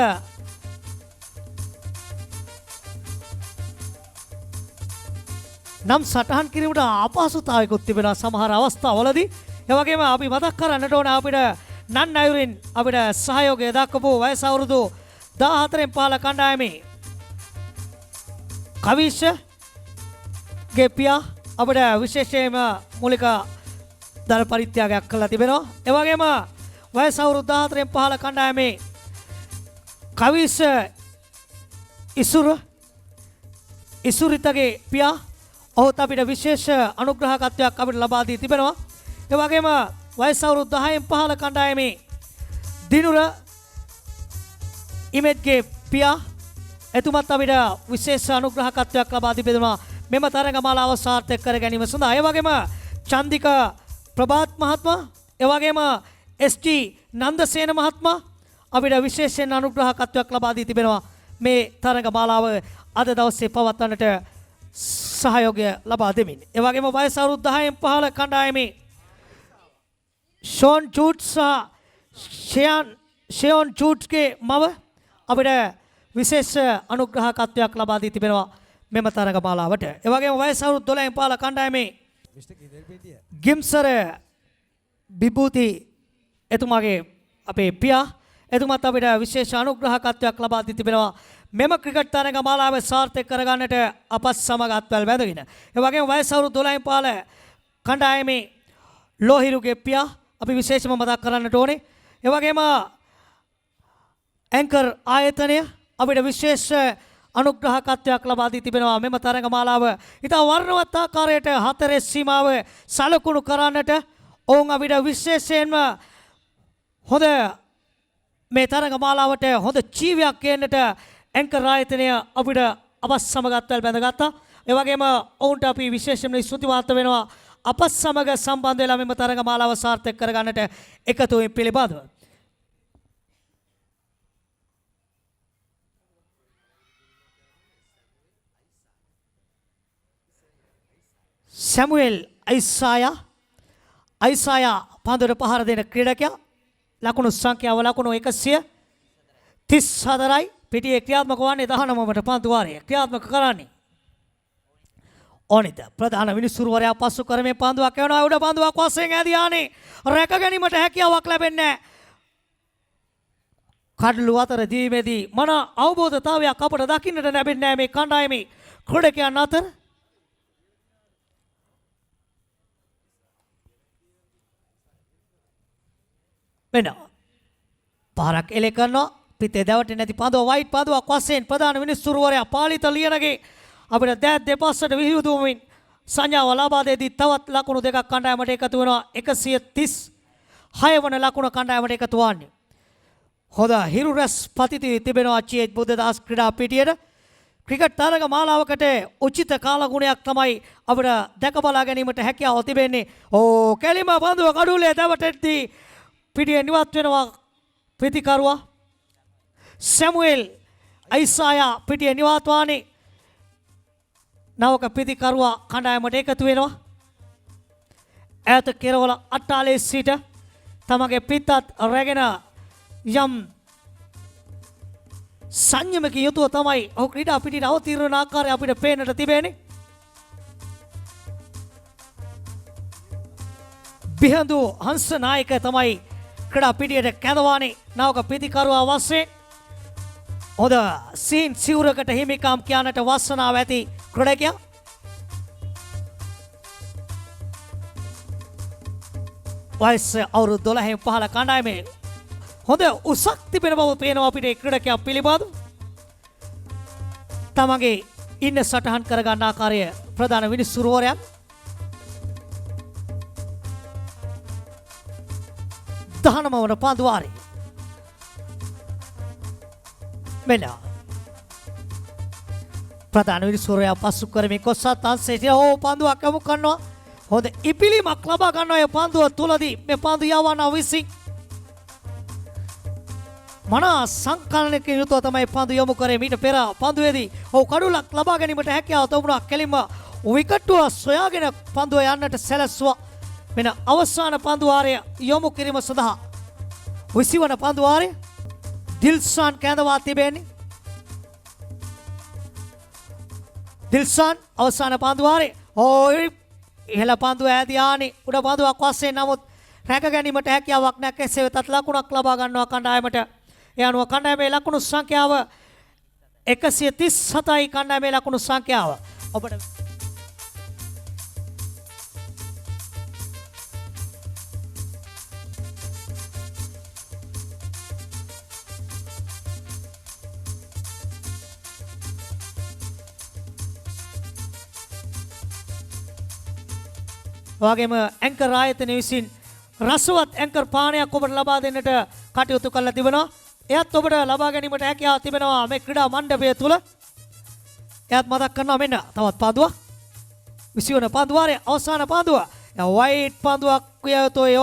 නම් සටහන් කිරීමට අපහසුතාවයකුත් තිබෙනවා සමහර අවස්ථාවලදී. ඒ වගේම අපි මතක් කරන්නට ඕන අපිට නන් අයුරින් අපිට සහයෝගය දක්වපු වයස අවුරුදු 14න් පහළ කණ්ඩායමේ කවිෂ ගෙපියා අපිට විශේෂයෙන්ම මූලික දල පරිත්‍යාගයක් කළා තිබෙනවා. ඒ වගේම වයස අවුරුදු 14න් පහළ කණ්ඩායමේ කවිෂ ඉසුරිතගේ පියා ඔහුත් අපිට විශේෂ අනුග්‍රහකත්වයක් අපිට ලබා දී තිබෙනවා. ඒ වගේම වයස අවුරුදු 10න් පහළ කණ්ඩායමේ දිනුර ඉමෙත්ගේ පියා එතුමත් අපිට විශේෂ අනුග්‍රහකත්වයක් ලබා දී තිබෙනවා මෙම තරගමාලාව සාර්ථක කර ගැනීම සඳහා. ඒ වගේම චන්දික ප්‍රභාත් මහත්මයා, ඒ වගේම එස්.ටී. නන්දසේන මහත්මයා අපිට විශේෂයෙන් අනුග්‍රහකත්වයක් ලබා දී තිබෙනවා මේ තරගමාලාව අද දවසේ පවත්වන්නට සහයෝගය ලබා දෙමින්. ඒ වගේම වයස අවුරුදු 10න් පහළ කණ්ඩායමේ ෂෝන් ජූට් ෂෙයෝන් ජූට්ගේ මව අපිට විශේෂ අනුග්‍රහකත්වයක් ලබා දී තිබෙනවා මෙම තරගමාලාවට. ඒ වගේම වයස අවුරුදු 12න් පහළ කණ්ඩායමේ ගිම්සර බිබූති එතුමාගේ අපේ පියා එතුමත් අපිට විශේෂ අනුග්‍රහකත්වයක් ලබා දී තිබෙනවා මෙම ක්‍රිකට් තරගමාලාව සාර්ථක කරගන්නට අපත් සමග අත්වැල් බැඳගෙන. ඒ වගේම වයස අවුරුදු 12න් පහළ කණ්ඩායමේ ලෝහිරුගේ පියා අපි විශේෂම මතක් කරන්නට ඕනේ. ඒ වගේම ඇන්කර් ආයතනය අපිට විශේෂ අනුග්‍රහකත්වයක් ලබා දී තිබෙනවා මෙම තරගමාලාව ඉතා වර්ණවත් ආකාරයට හතරේ සීමාව සලකුණු කරන්නට. ඔවුන් අපිට විශේෂයෙන්ම හොඳ මේ තරගමාලාවට හොඳ ජීවයක් ගන්නට ඇන්කර් ආයතනය අපිට අපත් සමගත් වැල් බැඳගත්තා. ඒ වගේම ඔවුන්ට අපි විශේෂයෙන්ම ස්තුතිවන්ත වෙනවා අපත් සමග සම්බන්ධ වෙලා මෙම තරඟ මාලාව සාර්ථක කරගන්නට එකතු වීම පිළිබඳව. සැමුවෙල් අයිසායා පන්දුවට පහර දෙන ක්‍රීඩකයා ලකුණු සංඛ්‍යාව ලකුණු 134යි පිටියේ ක්‍රියාත්මක වන්නේ 19වට පන්දු වාරය ක්‍රියාත්මක කරන්නේ ඕනිත ප්‍රධාන විනිසුරුවරයා පසු කරමේ පන්දුවක් යවනවා උඩ පන්දුවක් වශයෙන් ඇදියානේ රැක ගැනීමට හැකියාවක් ලැබෙන්නේ කඩලු අතර දීමේදී මන අවබෝධතාවයක් අපට දකින්නට ලැබෙන්නේ මේ කණ්ඩායමේ ක්‍රීඩකයන් අතර වෙන පාරක් එලෙ කරනවා පිටේ දැවටේ නැති පන්දුව වයිට් පන්දුවක් වශයෙන් ප්‍රධාන විනිසුරුවරයා පාලිත ලියනගේ අපිට දැත් දෙපස්සට විහිදුවමින් සංඥාව ලබා දෙදී තවත් ලකුණු දෙකක් කණ්ඩායමට එකතු වෙනවා 136 වන ලකුණ කණ්ඩායමට එකතු වන්නේ. හොඳ හිරු රැස් පතිතී තිබෙනවා චීඑච් බුද්ධදාස් ක්‍රීඩා පිටියේ ක්‍රිකට් තරග මාලාවකට උචිත කාලගුණයක් තමයි අපිට දැක බලා ගැනීමට හැකියාව තිබෙන්නේ. ඕ කැලිම පන්දුව කඩුලේ දැවටෙද්දී පිටියේ නිවත් වෙනවා ප්‍රතිකරුවා සැමුවෙල් අයිසායා පිටියේ නිවත් වානේ නවක ප්‍රතිකරුවා කණ්ඩායමට එකතු වෙනවා. ඈත කෙරවල අට්ටාලේ සිට තමගේ පිටත් රැගෙන යම් සංයමක යුතුව තමයි ඔහු ක්‍රීඩා පිටියට අවතීර්ණ ආකාරය අපිට පේන්නට තිබෙන්නේ. බිහඳු හංස නායක තමයි ක්‍රීඩා පිටියට කැඳවානේ නවක ප්‍රතිකරුවා වශයෙන් හොඳ සීන් සිවුරකට හිමිකම් කියන්නට වාසනාව ඇති ක්‍රීඩකයා. වයස අවුරුදු 12 15 කණ්ඩායමේ හොඳ උසක් තිබෙන බව පේනවා අපිට ක්‍රීඩකයා පිළිබඳ. තමගේ ඉන්න සටහන් කරගන්න ආකාරය ප්‍රධාන විනිසුරුවරයා 19 වන පන්දු වාරේ මෙන්න ප්‍රධාන විනිසුරුවරයා පසු කරමින් කොස්සත් අංශයට පන්දුවක් යමු කරනවා. හොඳ ඉපිලීමක් ලබා ගන්නවා මේ පන්දුව තුලදී මේ පන්දු යවන විසින් මනා සංකලනයක යුතුව තමයි පන්දු යොමු කරේ. මීට පෙර පන්දුවේදී ඔහු කඩුලක් ලබා ගැනීමට හැකියාව තිබුණා. කෙලින්ම විකට්ටුව සොයාගෙන පන්දුව යන්නට සැලැස්සුවා. මෙන්න අවසාන පන්දු වාරය යොමු කිරීම සඳහා 20 වන පන්දු වාරය දිල්ෂාන් කැඳවා තිබෙන්නේ. දිල්ෂාන් අවසාන පන්දු වාරේ ඉහළ පන්දුව ඈදියානේ උඩ පන්දුවක් වශයෙන් නමුත් රැක ගැනීමට හැකියාවක් නැහැ. කෙසේ වෙතත් ලකුණක් ලබා ගන්නවා කණ්ඩායමට. ඒ අනුව කණ්ඩායමේ ලකුණු සංඛ්‍යාව 137යි කණ්ඩායමේ ලකුණු සංඛ්‍යාව. ඔබට වගේම ඇංකර් ආයතනය විසින් රසවත් ඇංකර් පානයක් ඔබට ලබා දෙන්නට කටයුතු කරලා තිබෙනවා. එයත් ඔබට ලබා ගැනීමට හැකියාව තිබෙනවා මේ ක්‍රීඩා මණ්ඩපය තුල. එයත් මතක් කරනවා මෙන්න තවත් පන්දුවක් 20 වන පන්දු වාරයේ අවසාන පන්දුව. වයිට් පන්දුවක් කියතොයි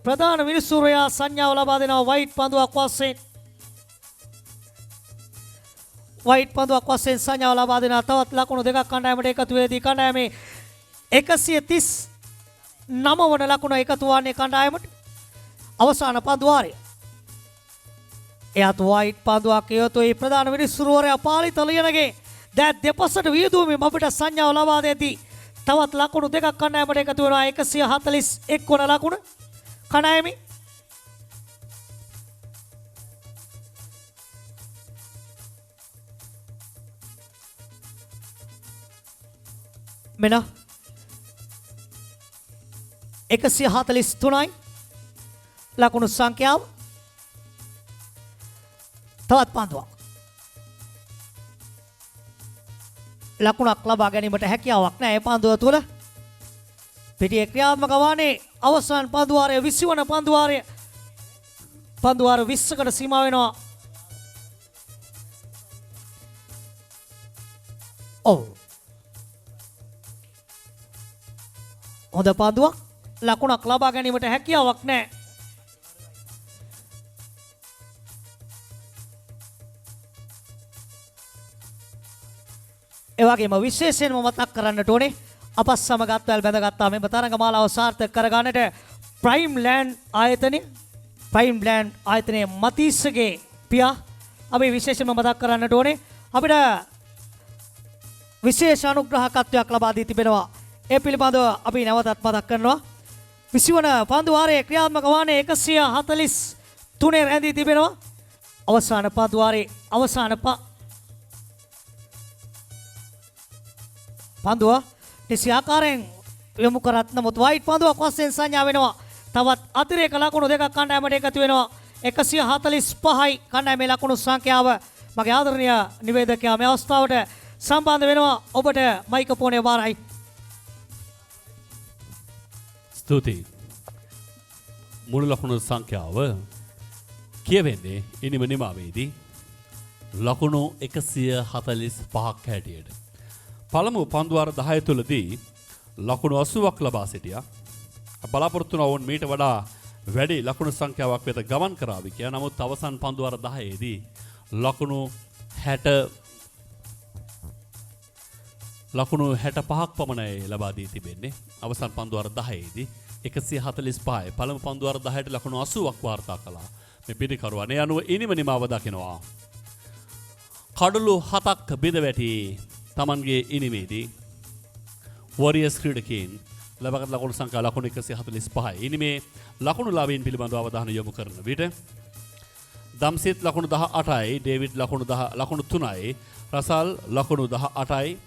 ප්‍රධාන විනිසුරුවරයා සංඥාව ලබා දෙනවා වයිට් පන්දුවක් වශයෙන්. වයිට් පන්දුවක් වශයෙන් සංඥාව ලබා දෙනවා. තවත් ලකුණු දෙකක් කණ්ඩායමට එකතු වෙදී කණ්ඩායමේ 139 වන ලකුණ එකතු වන්නේ කණ්ඩායමට අවසාන පන්දු වාරය. එයත් වයිට් පන්දුවක් යොතුයි ප්‍රධාන විනිසුරුවරයා පාලිත ලියනගේ දැත් දෙපසට වියදුවමින් අපිට සංඥාව ලබා දෙති. තවත් ලකුණු දෙකක් කණ්ඩායමට එකතු වෙනවා 141 වන ලකුණ කණ්ඩායමේ. මෙන්න 143යි ලකුණු සංඛ්‍යාව. තවත් පන්දුවක් ලකුණක් ලබා ගැනීමට හැකියාවක් නැහැ. ඒ පන්දුව තුළ පිටියේ ක්‍රියාත්මක වන්නේ අවසාන පන්දු වාරය 20 වන පන්දු වාරය. පන්දු වාර 20කට සීමා වෙනවා. ඔව්. හොඳ පන්දුවක්. ලකුණක් ලබා ගැනීමට හැකියාවක් නැහැ. ඒ වගේම විශේෂයෙන්ම මතක් කරන්නට ඕනේ අප සමග අත්වැල් බැඳගත්තා මෙම තරඟ මාලාව සාර්ථක කරගන්නට ප්‍රයිම් ලෑන්ඩ් ආයතනයේ මතීස්සගේ පියා අපි විශේෂයෙන්ම මතක් කරන්නට ඕනේ අපිට විශේෂ අනුග්‍රහකත්වයක් ලබා දී තිබෙනවා. ඒ පිළිබඳව අපි නැවතත් මතක් කරනවා. 20 වන පන්දු වාරයේ ක්‍රියාත්මක වන්නේ 143 රැඳී තිබෙනවා. අවසාන පන්දු වාරයේ අවසාන පන්දුව නිසි ආකාරයෙන් යොමු කරත් නමුත් වයිට් පන්දුවක් වශයෙන් සංඥා වෙනවා. තවත් අතිරේක ලකුණු දෙකක් කණ්ඩායමට එකතු වෙනවා. 145යි කණ්ඩායමේ ලකුණු සංඛ්‍යාව. මගේ ආදරණීය නිවේදකයා මේ අවස්ථාවට සම්බන්ධ වෙනවා. ඔබට මයික්‍රොෆෝනය බාරයි.
ස්තුතියි. මුළු ලකුණු සංඛ්‍යාව කියවෙන්නේ ඉනිම නිමාවේදී ලකුණු 145ක් හැටියට. පළමු පන්දුවාර 10 තුලදී ලකුණු 80ක් ලබා සිටියා. බලාපොරොත්තු වුණ මීට වඩා වැඩි ලකුණු සංඛ්‍යාවක් වෙත ගමන් කරાવી කියා. නමුත් අවසන් පන්දුවාර 10ේදී ලකුණු 65ක් පමණයි ලබා දී තිබෙන්නේ. අවසන් පන්දුවාර 10ේදී 145යි. පළමු පන්දුවාර 10ට ලකුණු 80ක් වාර්තා කළා. මේ පිටිකරුවා මේ අනුව ඉනිම නිමාව දකිනවා. කඩලු 7ක් බිඳ වැටි තමන්ගේ ඉනිමේදී වොරියර්ස් ක්‍රීඩකයන් ලබාගත් ලකුණු සංඛ්‍යාව ලකුණු 145යි. ඉනිමේ ලකුණු ලාභීන් පිළිබඳව අවධානය යොමු කරන විට දම්සිත් ලකුණු 18යි, ඩේවිඩ් ලකුණු 3යි, රසල් ලකුණු 18යි,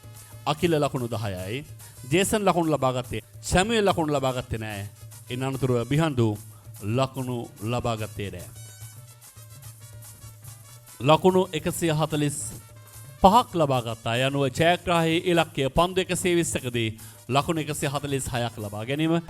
අකිල ලකුණු 10යි, ජේසන් ලකුණු ලබා ගත්තේ, සැමුවෙල් ලකුණු ලබා ගත්තේ නැහැ. ඉන් අනතුරුව බිහන්දු ලකුණු ලබා ගත්තේ නැහැ. ලකුණු 145ක් ලබා ගත්තා. යනුව ජයග්‍රාහී ඉලක්කය පන්දු 120කදී ලකුණු 146ක් ලබා ගැනීම.